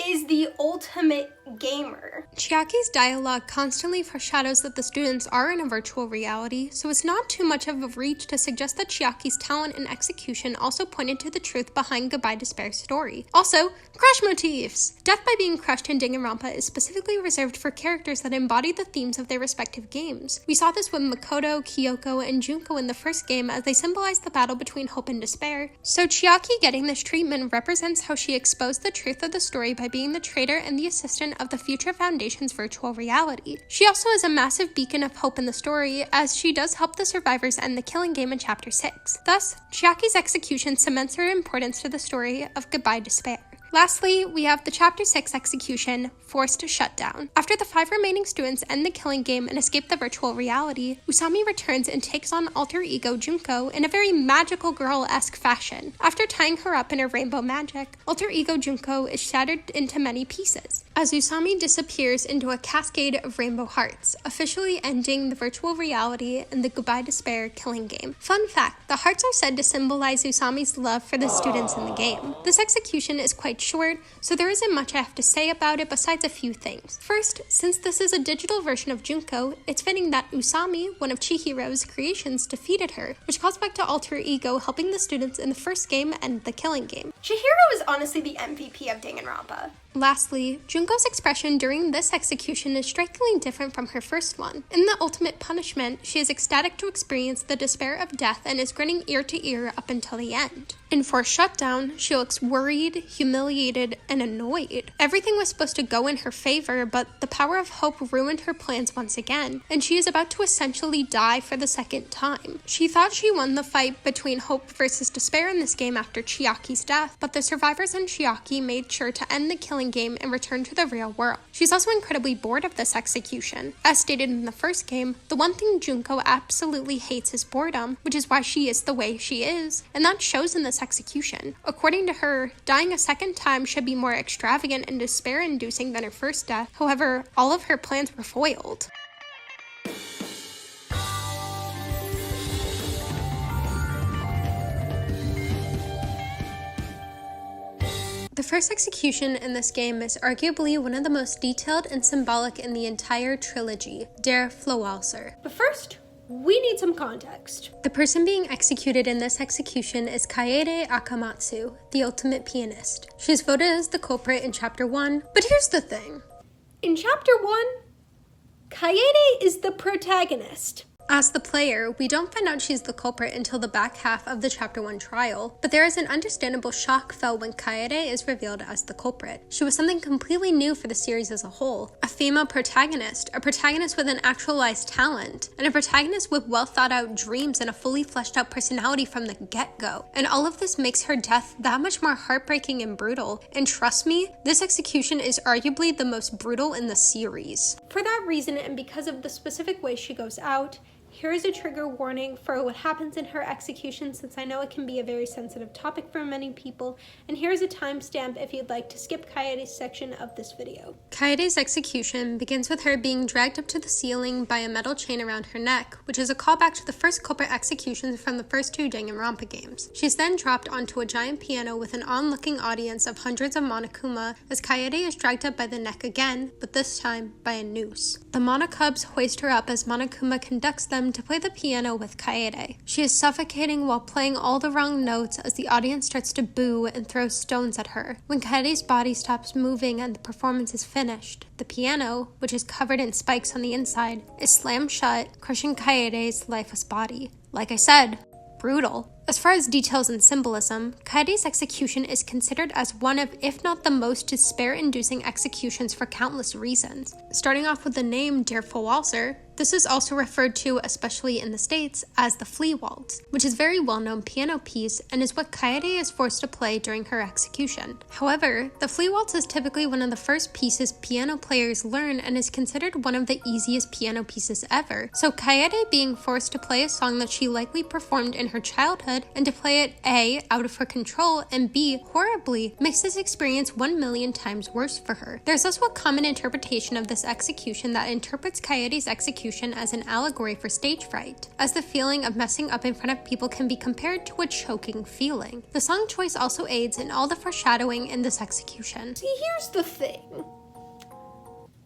is the ultimate gamer. Chiaki's dialogue constantly foreshadows that the students are in a virtual reality, so it's not too much of a reach to suggest that Chiaki's talent and execution also pointed to the truth behind Goodbye Despair's story. Also, crush motifs! Death by being crushed in Danganronpa is specifically reserved for characters that embody the themes of their respective games. We saw this with Makoto, Kyoko, and Junko in the first game as they symbolized the battle between hope and despair, so Chiaki getting this treatment represents how she exposed the truth of the story by being the traitor and the assistant of the Future Foundation's virtual reality. She also is a massive beacon of hope in the story, as she does help the survivors end the killing game in Chapter 6. Thus, Chiaki's execution cements her importance to the story of Goodbye Despair. Lastly, we have the Chapter 6 execution, Forced Shutdown. After the 5 remaining students end the killing game and escape the virtual reality, Usami returns and takes on alter ego Junko in a very magical girl-esque fashion. After tying her up in her rainbow magic, alter ego Junko is shattered into many pieces, as Usami disappears into a cascade of rainbow hearts, officially ending the virtual reality and the Goodbye Despair killing game. Fun fact, the hearts are said to symbolize Usami's love for the students in the game. This execution is quite short, so there isn't much I have to say about it besides a few things. First, since this is a digital version of Junko, it's fitting that Usami, one of Chihiro's creations, defeated her, which calls back to alter ego helping the students in the first game end the killing game. Chihiro is honestly the MVP of Danganronpa. Lastly, Junko's expression during this execution is strikingly different from her first one. In the ultimate punishment, she is ecstatic to experience the despair of death and is grinning ear to ear up until the end. In Forced Shutdown, she looks worried, humiliated, and annoyed. Everything was supposed to go in her favor, but the power of hope ruined her plans once again, and she is about to essentially die for the second time. She thought she won the fight between hope versus despair in this game after Chiaki's death, but the survivors and Chiaki made sure to end the killing game and return to the real world. She's also incredibly bored of this execution. As stated in the first game, the one thing Junko absolutely hates is boredom, which is why she is the way she is, and that shows in this execution. According to her, dying a second time should be more extravagant and despair-inducing than her first death. However, all of her plans were foiled. The first execution in this game is arguably one of the most detailed and symbolic in the entire trilogy, Der Flowalser. But first, we need some context. The person being executed in this execution is Kaede Akamatsu, the ultimate pianist. She's voted as the culprit in Chapter 1, but here's the thing. In Chapter 1, Kaede is the protagonist. As the player, we don't find out she's the culprit until the back half of the Chapter 1 trial, but there is an understandable shock felt when Kaede is revealed as the culprit. She was something completely new for the series as a whole. A female protagonist, a protagonist with an actualized talent, and a protagonist with well thought out dreams and a fully fleshed out personality from the get-go. And all of this makes her death that much more heartbreaking and brutal, and trust me, this execution is arguably the most brutal in the series. For that reason, and because of the specific way she goes out, here is a trigger warning for what happens in her execution, since I know it can be a very sensitive topic for many people, and here's a timestamp if you'd like to skip Kaede's section of this video. Kaede's execution begins with her being dragged up to the ceiling by a metal chain around her neck, which is a callback to the first culprit executions from the first 2 Danganronpa games. She's then dropped onto a giant piano with an onlooking audience of hundreds of Monokuma as Kaede is dragged up by the neck again, but this time by a noose. The Monokubs hoist her up as Monokuma conducts them to play the piano with Kaede. She is suffocating while playing all the wrong notes as the audience starts to boo and throw stones at her. When Kaede's body stops moving and the performance is finished, the piano, which is covered in spikes on the inside, is slammed shut, crushing Kaede's lifeless body. Like I said, brutal. As far as details and symbolism, Kaede's execution is considered as one of, if not the most despair-inducing executions for countless reasons. Starting off with the name Der Flowalser, this is also referred to, especially in the States, as the Flea Waltz, which is a very well-known piano piece and is what Kaede is forced to play during her execution. However, the Flea Waltz is typically one of the first pieces piano players learn and is considered one of the easiest piano pieces ever. So Kaede being forced to play a song that she likely performed in her childhood and to play it A, out of her control, and B, horribly, makes this experience 1,000,000 times worse for her. There's also a common interpretation of this execution that interprets Kaede's execution execution as an allegory for stage fright, as the feeling of messing up in front of people can be compared to a choking feeling. The song choice also aids in all the foreshadowing in this execution. See, here's the thing.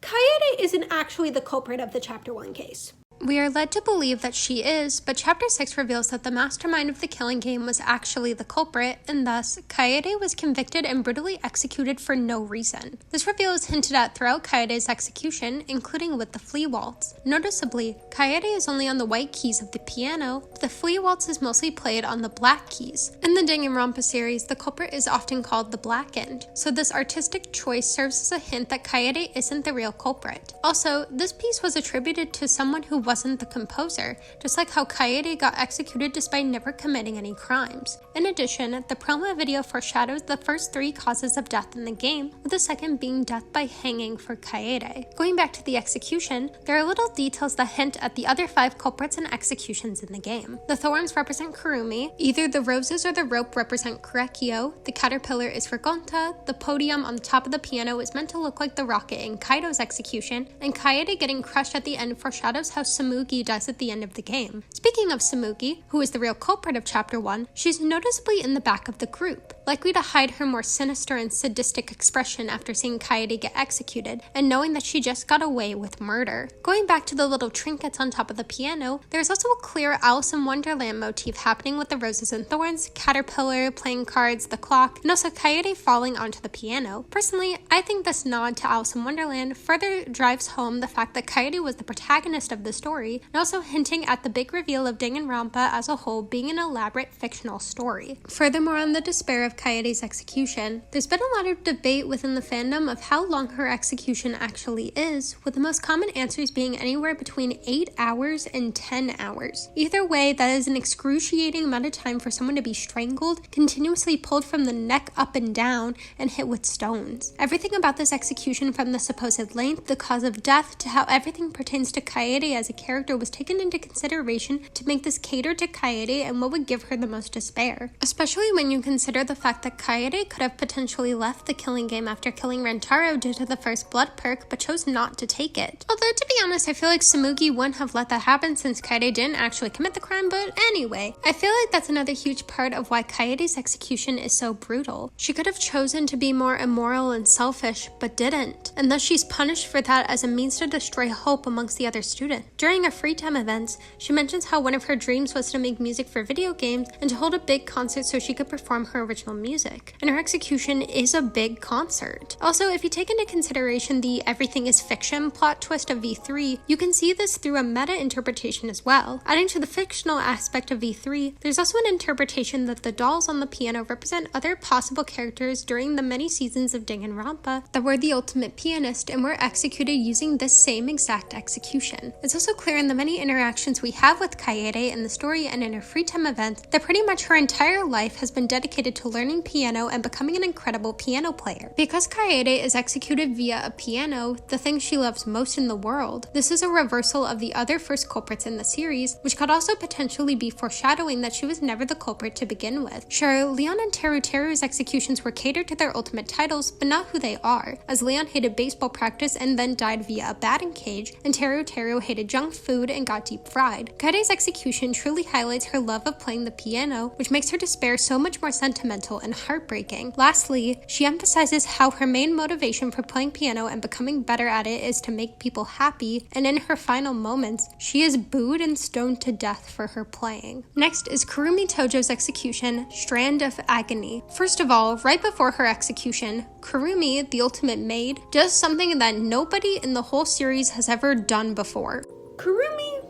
Kaede isn't actually the culprit of the Chapter 1 case. We are led to believe that she is, but Chapter 6 reveals that the mastermind of the killing game was actually the culprit, and thus, Kaede was convicted and brutally executed for no reason. This reveal is hinted at throughout Kaede's execution, including with the flea waltz. Noticeably, Kaede is only on the white keys of the piano, but the flea waltz is mostly played on the black keys. In the Danganronpa series, the culprit is often called the Black End, so this artistic choice serves as a hint that Kaede isn't the real culprit. Also, this piece was attributed to someone who wasn't the composer, just like how Kaede got executed despite never committing any crimes. In addition, the promo video foreshadows the first 3 causes of death in the game, with the second being death by hanging for Kaede. Going back to the execution, there are little details that hint at the other 5 culprits and executions in the game. The thorns represent Kurumi, either the roses or the rope represent Kurekyo, the caterpillar is for Gonta, the podium on the top of the piano is meant to look like the rocket in Kaido's execution, and Kaede getting crushed at the end foreshadows how Samugi dies at the end of the game. Speaking of Samugi, who is the real culprit of Chapter 1, she's noticeably in the back of the group, likely to hide her more sinister and sadistic expression after seeing Kaede get executed, and knowing that she just got away with murder. Going back to the little trinkets on top of the piano, there's also a clear Alice in Wonderland motif happening with the roses and thorns, caterpillar, playing cards, the clock, and also Kaede falling onto the piano. Personally, I think this nod to Alice in Wonderland further drives home the fact that Kaede was the protagonist of the story, and also hinting at the big reveal of Danganronpa as a whole being an elaborate fictional story. Furthermore, on the despair of Kaede's execution, there's been a lot of debate within the fandom of how long her execution actually is, with the most common answers being anywhere between 8 hours and 10 hours. Either way, that is an excruciating amount of time for someone to be strangled, continuously pulled from the neck up and down, and hit with stones. Everything about this execution, from the supposed length, the cause of death, to how everything pertains to Kaede as a character, was taken into consideration to make this cater to Kaede and what would give her the most despair. Especially when you consider the fact that Kaede could have potentially left the killing game after killing Rentaro due to the first blood perk, but chose not to take it. Although, to be honest, I feel like Samugi wouldn't have let that happen since Kaede didn't actually commit the crime, but anyway. I feel like that's another huge part of why Kaede's execution is so brutal. She could have chosen to be more immoral and selfish, but didn't, and thus she's punished for that as a means to destroy hope amongst the other students. During a free time events, she mentions how one of her dreams was to make music for video games and to hold a big concert so she could perform her original music, and her execution is a big concert. Also, if you take into consideration the everything is fiction plot twist of V3, you can see this through a meta interpretation as well. Adding to the fictional aspect of V3, there's also an interpretation that the dolls on the piano represent other possible characters during the many seasons of Danganronpa that were the ultimate pianist and were executed using this same exact execution. It's also clear in the many interactions we have with Kaede in the story and in her free time events that pretty much her entire life has been dedicated to learning piano and becoming an incredible piano player. Because Kaede is executed via a piano, the thing she loves most in the world, this is a reversal of the other first culprits in the series, which could also potentially be foreshadowing that she was never the culprit to begin with. Sure, Leon and Teru's executions were catered to their ultimate titles, but not who they are, as Leon hated baseball practice and then died via a batting cage, and Teru hated junk food and got deep fried. Kaede's execution truly highlights her love of playing the piano, which makes her despair so much more sentimental and heartbreaking. Lastly, she emphasizes how her main motivation for playing piano and becoming better at it is to make people happy, and in her final moments, she is booed and stoned to death for her playing. Next is Kurumi Tojo's execution, Strand of Agony. First of all, right before her execution, Kurumi, the ultimate maid, does something that nobody in the whole series has ever done before. Kurumi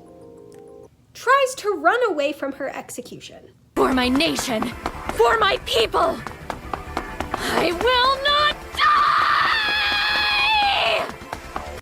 tries to run away from her execution. For my nation, for my people, I will not die!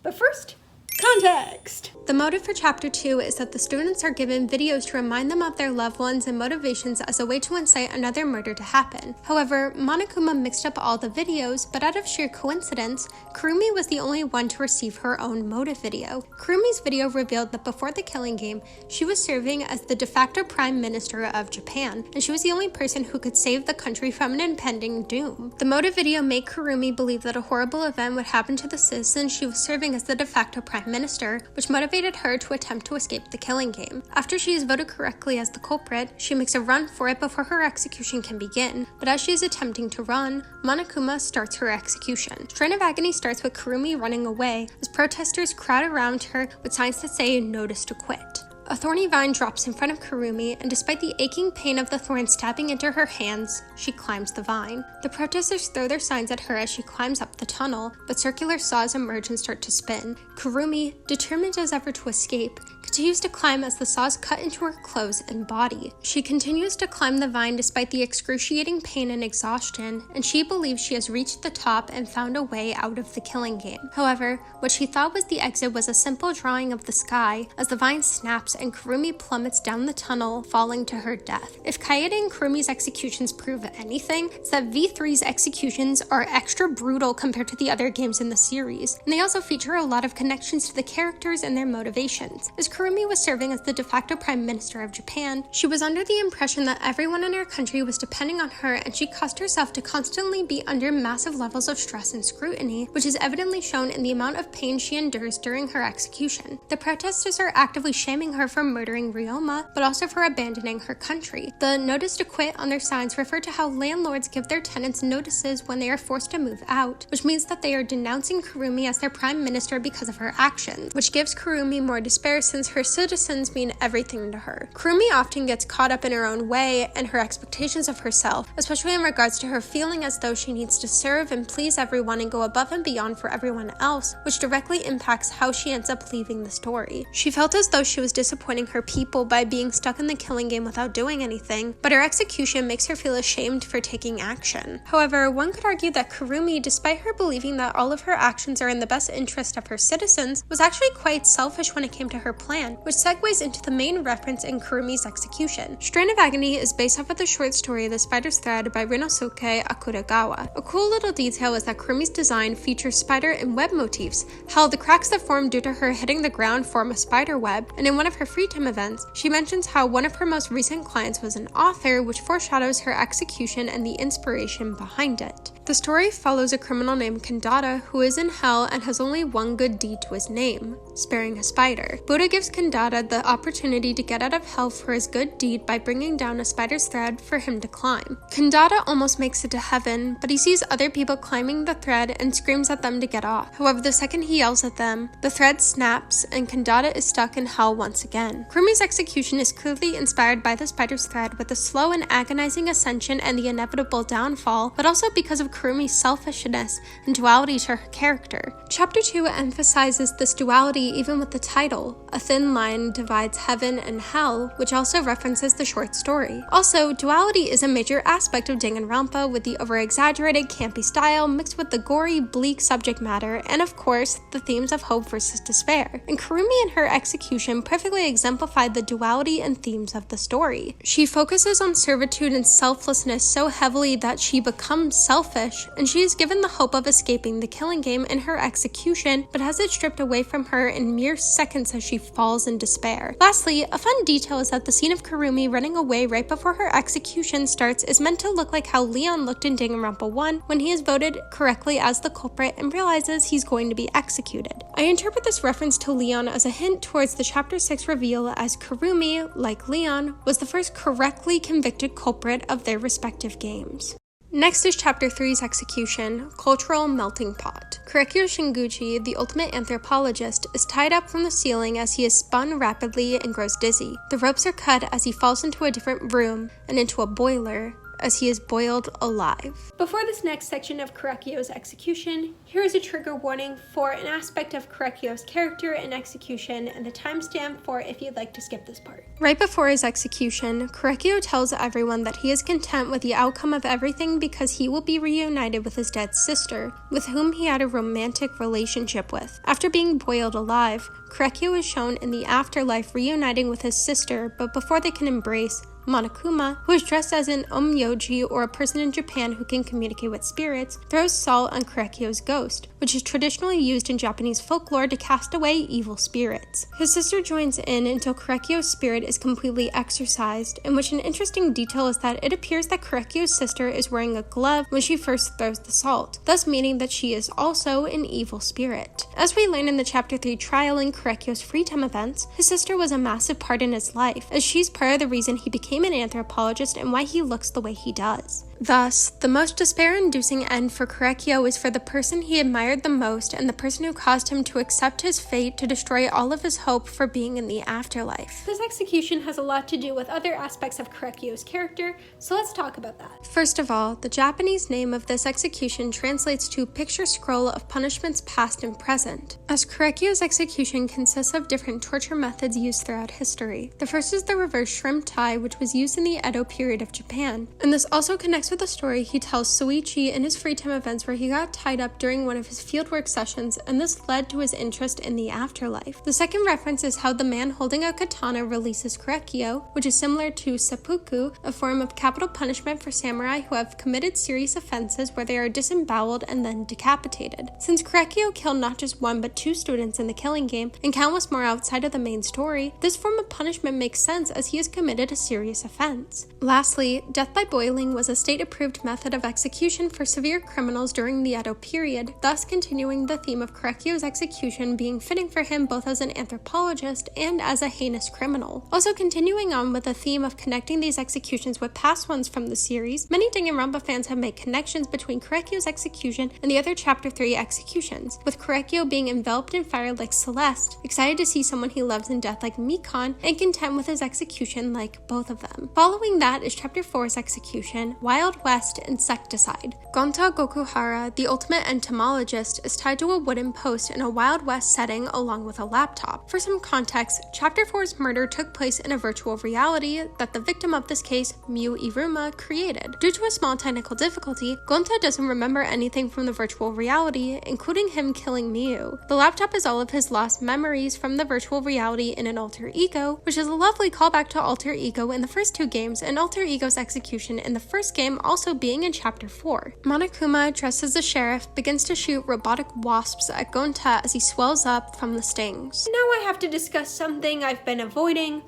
But first, context. The motive for Chapter 2 is that the students are given videos to remind them of their loved ones and motivations as a way to incite another murder to happen. However, Monokuma mixed up all the videos, but out of sheer coincidence, Kurumi was the only one to receive her own motive video. Kurumi's video revealed that before the killing game, she was serving as the de facto Prime Minister of Japan, and she was the only person who could save the country from an impending doom. The motive video made Kurumi believe that a horrible event would happen to the citizens she was serving as the de facto Prime minister, which motivated her to attempt to escape the killing game. After she is voted correctly as the culprit, she makes a run for it before her execution can begin, but as she is attempting to run, Monokuma starts her execution. Strain of Agony starts with Kurumi running away as protesters crowd around her with signs that say "Notice to quit." A thorny vine drops in front of Kurumi, and despite the aching pain of the thorn stabbing into her hands, she climbs the vine. The protesters throw their signs at her as she climbs up the tunnel, but circular saws emerge and start to spin. Kurumi, determined as ever to escape, continues to climb as the saws cut into her clothes and body. She continues to climb the vine despite the excruciating pain and exhaustion, and she believes she has reached the top and found a way out of the killing game. However, what she thought was the exit was a simple drawing of the sky as the vine snaps and Kurumi plummets down the tunnel, falling to her death. If Kaede and Kurumi's executions prove anything, it's that V3's executions are extra brutal compared to the other games in the series, and they also feature a lot of connections to the characters and their motivations. As Kurumi was serving as the de facto Prime Minister of Japan, she was under the impression that everyone in her country was depending on her, and she caused herself to constantly be under massive levels of stress and scrutiny, which is evidently shown in the amount of pain she endures during her execution. The protesters are actively shaming her for murdering Ryoma, but also for abandoning her country. The notice to quit on their signs refer to how landlords give their tenants notices when they are forced to move out, which means that they are denouncing Kurumi as their prime minister because of her actions, which gives Kurumi more despair since her citizens mean everything to her. Kurumi often gets caught up in her own way and her expectations of herself, especially in regards to her feeling as though she needs to serve and please everyone and go above and beyond for everyone else, which directly impacts how she ends up leaving the story. She felt as though she was disappointing her people by being stuck in the killing game without doing anything, but her execution makes her feel ashamed for taking action. However, one could argue that Kurumi, despite her believing that all of her actions are in the best interest of her citizens, was actually quite selfish when it came to her plan, which segues into the main reference in Kurumi's execution. Strain of Agony is based off of the short story The Spider's Thread by Rinosuke Akuragawa. A cool little detail is that Kurumi's design features spider and web motifs. Hell, the cracks that form due to her hitting the ground form a spider web, and in one of her free time events, she mentions how one of her most recent clients was an author, which foreshadows her execution and the inspiration behind it. The story follows a criminal named Kandata who is in hell and has only one good deed to his name, sparing a spider. Buddha gives Kandata the opportunity to get out of hell for his good deed by bringing down a spider's thread for him to climb. Kandata almost makes it to heaven, but he sees other people climbing the thread and screams at them to get off. However, the second he yells at them, the thread snaps and Kandata is stuck in hell once again. Kurumi's execution is clearly inspired by the spider's thread with the slow and agonizing ascension and the inevitable downfall, but also because of Kurumi's selfishness and duality to her character. Chapter 2 emphasizes this duality even with the title, A Thin Line Divides Heaven and Hell, which also references the short story. Also, duality is a major aspect of Danganronpa, with the over-exaggerated, campy style mixed with the gory, bleak subject matter, and of course, the themes of hope versus despair. And Kurumi and her execution perfectly exemplified the duality and themes of the story. She focuses on servitude and selflessness so heavily that she becomes selfish, and she is given the hope of escaping the killing game in her execution, but has it stripped away from her in mere seconds as she falls in despair. Lastly, a fun detail is that the scene of Kurumi running away right before her execution starts is meant to look like how Leon looked in Danganronpa 1 when he is voted correctly as the culprit and realizes he's going to be executed. I interpret this reference to Leon as a hint towards the Chapter 6 reveal, as Kurumi, like Leon, was the first correctly convicted culprit of their respective games. Next is Chapter 3's execution, Cultural Melting Pot. Korekiyo Shinguchi, the ultimate anthropologist, is tied up from the ceiling as he is spun rapidly and grows dizzy. The ropes are cut as he falls into a different room and into a boiler, as he is boiled alive. Before this next section of Korekiyo's execution, here is a trigger warning for an aspect of Korekiyo's character and execution, and a timestamp for if you'd like to skip this part. Right before his execution, Korekiyo tells everyone that he is content with the outcome of everything because he will be reunited with his dead sister, with whom he had a romantic relationship with. After being boiled alive, Korekiyo is shown in the afterlife reuniting with his sister, but before they can embrace, Monokuma, who is dressed as an onmyoji or a person in Japan who can communicate with spirits, throws salt on Korekio's ghost, which is traditionally used in Japanese folklore to cast away evil spirits. His sister joins in until Korekio's spirit is completely exorcised, in which an interesting detail is that it appears that Korekio's sister is wearing a glove when she first throws the salt, thus meaning that she is also an evil spirit. As we learn in the Chapter 3 trial in Korekio's free time events, his sister was a massive part in his life, as she's part of the reason he became an anthropologist and why he looks the way he does. Thus, the most despair-inducing end for Korekio is for the person he admired the most and the person who caused him to accept his fate to destroy all of his hope for being in the afterlife. This execution has a lot to do with other aspects of Korekio's character, so let's talk about that. First of all, the Japanese name of this execution translates to picture scroll of punishments past and present, as Korekio's execution consists of different torture methods used throughout history. The first is the reverse shrimp tie, which was used in the Edo period of Japan, and this also connects with the story he tells Soichi in his free time events where he got tied up during one of his fieldwork sessions, and this led to his interest in the afterlife. The second reference is how the man holding a katana releases Korekio, which is similar to seppuku, a form of capital punishment for samurai who have committed serious offenses where they are disemboweled and then decapitated. Since Korekio killed not just one but 2 students in the Killing Game, and countless more outside of the main story, this form of punishment makes sense as he has committed a serious offense. Lastly, death by boiling was a state-approved method of execution for severe criminals during the Edo period, thus continuing the theme of Korekio's execution being fitting for him both as an anthropologist and as a heinous criminal. Also continuing on with the theme of connecting these executions with past ones from the series, many Danganronpa fans have made connections between Korekio's execution and the other Chapter 3 executions, with Korekio being enveloped in fire like Celeste, excited to see someone he loves in death like Mikon, and content with his execution like both of them. Following that is Chapter 4's execution, Wild West Insecticide. Gonta Gokuhara, the ultimate entomologist, is tied to a wooden post in a Wild West setting along with a laptop. For some context, Chapter 4's murder took place in a virtual reality that the victim of this case, Miu Iruma, created. Due to a small technical difficulty, Gonta doesn't remember anything from the virtual reality, including him killing Miu. The laptop is all of his lost memories from the virtual reality in an alter ego, which is a lovely callback to alter ego in the first 2 games, and alter ego's execution in the first game also being in Chapter 4. Monokuma, dressed as a sheriff, begins to shoot robotic wasps at Gonta as he swells up from the stings. Now I have to discuss something I've been avoiding,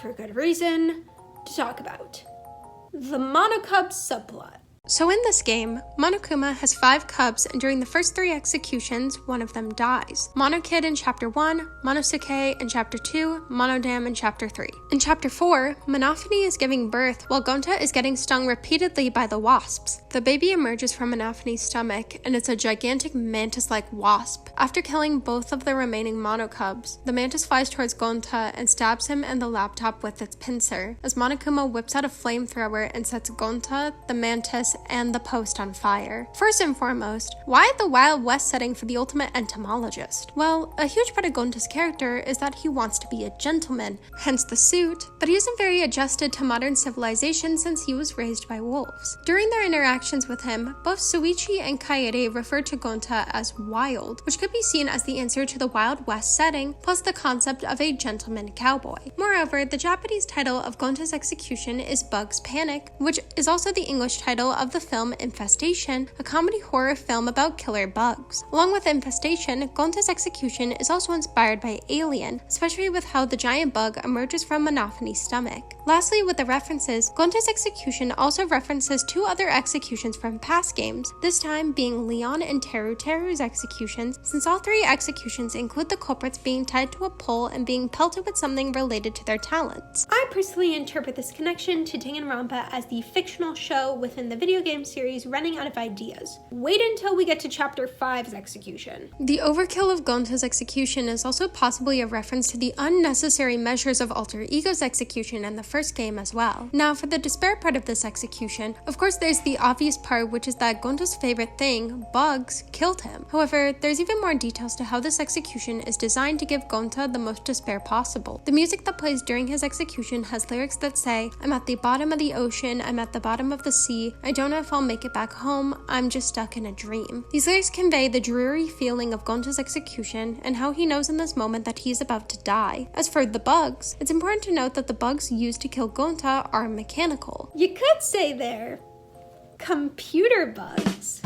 for good reason, to talk about. The Monokub subplot. So in this game, Monokuma has 5 cubs, and during the first 3 executions, one of them dies. Monokid in Chapter 1, Monosuke in Chapter 2, Monodam in Chapter 3. In Chapter 4, Monophony is giving birth while Gonta is getting stung repeatedly by the wasps. The baby emerges from Monophony's stomach, and it's a gigantic mantis-like wasp. After killing both of the remaining Monocubs, the mantis flies towards Gonta and stabs him in the laptop with its pincer, as Monokuma whips out a flamethrower and sets Gonta, the mantis, and the post on fire. First and foremost, why the Wild West setting for the ultimate entomologist? Well, a huge part of Gonta's character is that he wants to be a gentleman, hence the suit, but he isn't very adjusted to modern civilization since he was raised by wolves. During their interactions with him, both Soichi and Kaede refer to Gonta as wild, which could be seen as the answer to the Wild West setting, plus the concept of a gentleman cowboy. Moreover, the Japanese title of Gonta's execution is Bug's Panic, which is also the English title of the film Infestation, a comedy horror film about killer bugs. Along with Infestation, Gonta's execution is also inspired by Alien, especially with how the giant bug emerges from Monophony's stomach. Lastly, with the references, Gonta's execution also references 2 other executions from past games, this time being Leon and Teru's executions, since all 3 executions include the culprits being tied to a pole and being pelted with something related to their talents. I personally interpret this connection to Danganronpa as the fictional show within the video game series running out of ideas. Wait until we get to Chapter 5's execution. The overkill of Gonta's execution is also possibly a reference to the unnecessary measures of alter ego's execution in the first game as well. Now, for the despair part of this execution, of course there's the obvious part, which is that Gonta's favorite thing, bugs, killed him. However, there's even more details to how this execution is designed to give Gonta the most despair possible. The music that plays during his execution has lyrics that say, "I'm at the bottom of the ocean, I'm at the bottom of the sea, I don't don't know if I'll make it back home, I'm just stuck in a dream. These lyrics convey the dreary feeling of Gonta's execution and how he knows in this moment that he is about to die. As for the bugs, it's important to note that the bugs used to kill Gonta are mechanical. You could say they're computer bugs.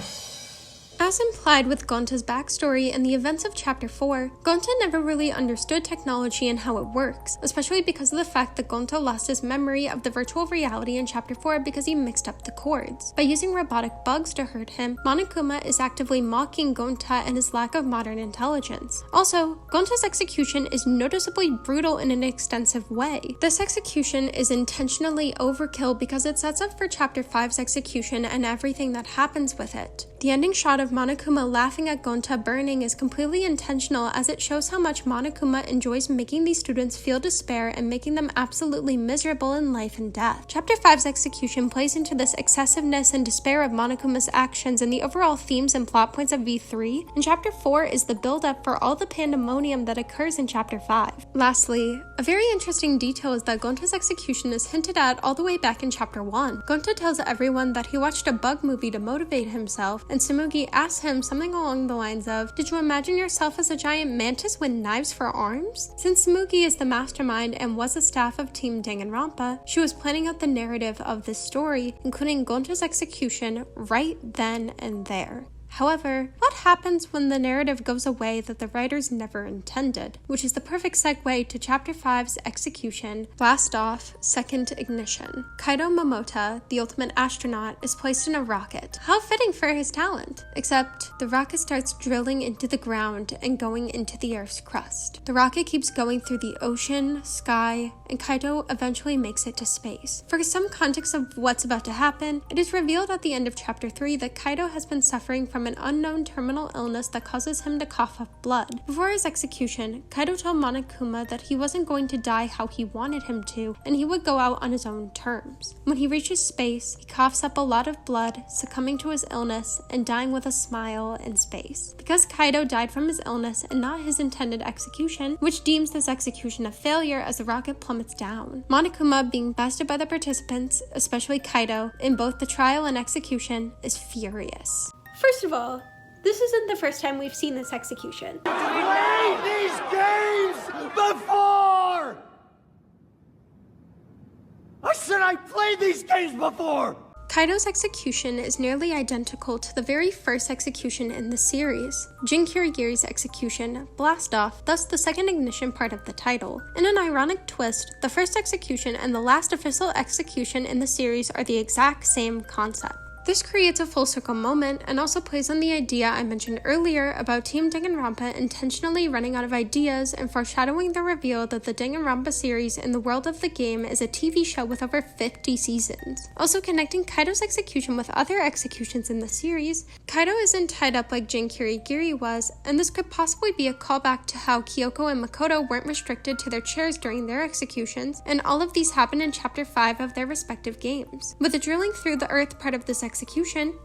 As implied with Gonta's backstory and the events of Chapter 4, Gonta never really understood technology and how it works, especially because of the fact that Gonta lost his memory of the virtual reality in Chapter 4 because he mixed up the chords. By using robotic bugs to hurt him, Monokuma is actively mocking Gonta and his lack of modern intelligence. Also, Gonta's execution is noticeably brutal in an extensive way. This execution is intentionally overkill because it sets up for Chapter 5's execution and everything that happens with it. The ending shot of Monokuma laughing at Gonta burning is completely intentional, as it shows how much Monokuma enjoys making these students feel despair and making them absolutely miserable in life and death. Chapter 5's execution plays into this excessiveness and despair of Monokuma's actions and the overall themes and plot points of V3, and Chapter 4 is the build-up for all the pandemonium that occurs in Chapter 5. Lastly, a very interesting detail is that Gonta's execution is hinted at all the way back in Chapter 1. Gonta tells everyone that he watched a bug movie to motivate himself, and Tsumugi asks him something along the lines of, "Did you imagine yourself as a giant mantis with knives for arms?" Since Tsumugi is the mastermind and was a staff of Team Danganronpa, she was planning out the narrative of this story, including Gonta's execution right then and there. However, what happens when the narrative goes away that the writers never intended? Which is the perfect segue to Chapter 5's execution, Blast Off, Second Ignition. Kaido Momota, the ultimate astronaut, is placed in a rocket. How fitting for his talent! Except, the rocket starts drilling into the ground and going into the Earth's crust. The rocket keeps going through the ocean, sky, and Kaido eventually makes it to space. For some context of what's about to happen, it is revealed at the end of Chapter 3 that Kaido has been suffering from an unknown terminal illness that causes him to cough up blood. Before his execution, Kaido told Monokuma that he wasn't going to die how he wanted him to, and he would go out on his own terms. When he reaches space, he coughs up a lot of blood, succumbing to his illness and dying with a smile in space. Because Kaido died from his illness and not his intended execution, which deems this execution a failure as the rocket plummets down. Monokuma, being bested by the participants, especially Kaido, in both the trial and execution, is furious. First of all, this isn't the first time we've seen this execution. Played these games before! I said I played these games before! Kaido's execution is nearly identical to the very first execution in the series, Jin Kirigiri's execution, Blast Off, thus the second ignition part of the title. In an ironic twist, the first execution and the last official execution in the series are the exact same concept. This creates a full circle moment and also plays on the idea I mentioned earlier about Team Danganronpa intentionally running out of ideas and foreshadowing the reveal that the Danganronpa series in the world of the game is a TV show with over 50 seasons. Also connecting Kaido's execution with other executions in the series, Kaido isn't tied up like Jin Kirigiri was, and this could possibly be a callback to how Kyoko and Makoto weren't restricted to their chairs during their executions, and all of these happened in Chapter 5 of their respective games. With the drilling through the earth part of this execution,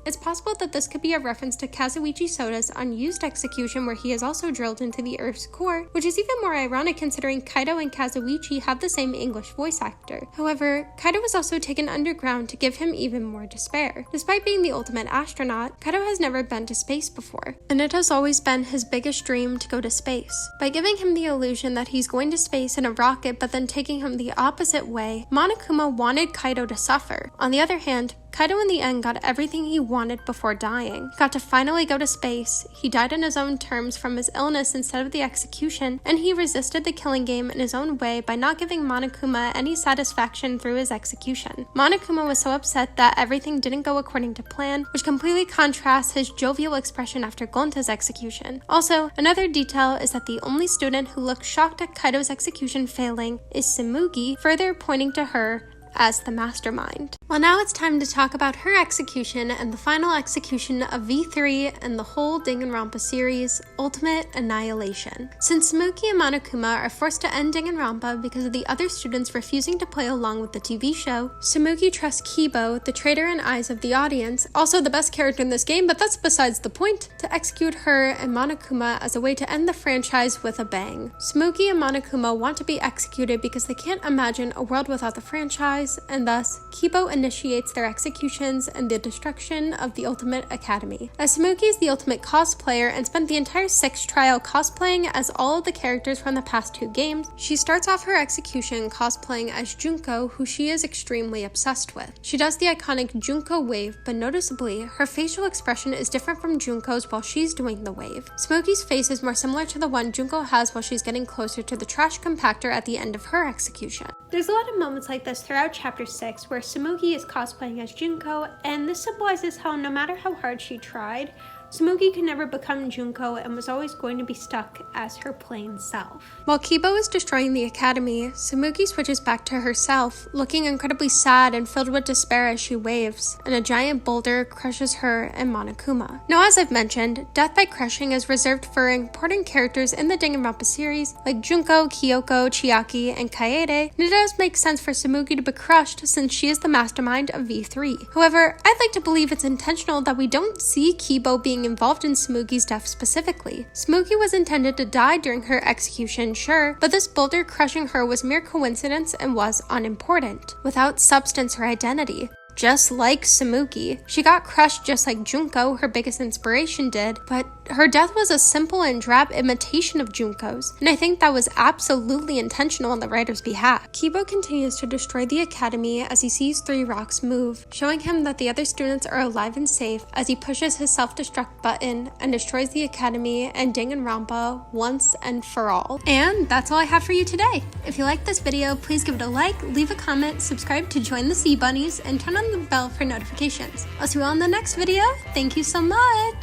it's possible that this could be a reference to Kazuichi Soda's unused execution where he is also drilled into the Earth's core, which is even more ironic considering Kaido and Kazuichi have the same English voice actor. However, Kaido was also taken underground to give him even more despair. Despite being the ultimate astronaut, Kaido has never been to space before, and it has always been his biggest dream to go to space. By giving him the illusion that he's going to space in a rocket but then taking him the opposite way, Monokuma wanted Kaido to suffer. On the other hand, Kaido in the end got everything he wanted before dying. He got to finally go to space, he died on his own terms from his illness instead of the execution, and he resisted the killing game in his own way by not giving Monokuma any satisfaction through his execution. Monokuma was so upset that everything didn't go according to plan, which completely contrasts his jovial expression after Gonta's execution. Also, another detail is that the only student who looked shocked at Kaido's execution failing is Tsumugi, further pointing to her as the mastermind. Well, now it's time to talk about her execution and the final execution of V3 and the whole Danganronpa series, Ultimate Annihilation. Since Tsumugi and Monokuma are forced to end Danganronpa because of the other students refusing to play along with the TV show, Tsumugi trusts Kibo, the traitor in eyes of the audience, also the best character in this game, but that's besides the point, to execute her and Monokuma as a way to end the franchise with a bang. Tsumugi and Monokuma want to be executed because they can't imagine a world without the franchise, compromise, and thus, Kibo initiates their executions and the destruction of the Ultimate Academy. As Samuki is the ultimate cosplayer and spent the entire 6th trial cosplaying as all of the characters from the past 2 games, she starts off her execution cosplaying as Junko, who she is extremely obsessed with. She does the iconic Junko wave, but noticeably, her facial expression is different from Junko's while she's doing the wave. Samuki's face is more similar to the one Junko has while she's getting closer to the trash compactor at the end of her execution. There's a lot of moments like this throughout Chapter 6 where Samuki is cosplaying as Junko, and this symbolizes how no matter how hard she tried, Samuki could never become Junko and was always going to be stuck as her plain self. While Kibo is destroying the academy, Samuki switches back to herself, looking incredibly sad and filled with despair as she waves, and a giant boulder crushes her and Monokuma. Now, as I've mentioned, death by crushing is reserved for important characters in the Danganronpa series like Junko, Kyoko, Chiaki, and Kaede, and it does make sense for Samuki to be crushed since she is the mastermind of V3. However, I'd like to believe it's intentional that we don't see Kibo being involved in Samuki's death specifically. Samuki was intended to die during her execution, sure, but this boulder crushing her was mere coincidence and was unimportant, without substance or identity. Just like Samuki, she got crushed just like Junko, her biggest inspiration, did, but her death was a simple and drab imitation of Junko's, and I think that was absolutely intentional on the writer's behalf. Kibo continues to destroy the academy as he sees 3 rocks move, showing him that the other students are alive and safe as he pushes his self-destruct button and destroys the academy and Danganronpa once and for all. And that's all I have for you today. If you liked this video, please give it a like, leave a comment, subscribe to join the SeaBunnies, and turn on the bell for notifications. I'll see you all in the next video. Thank you so much!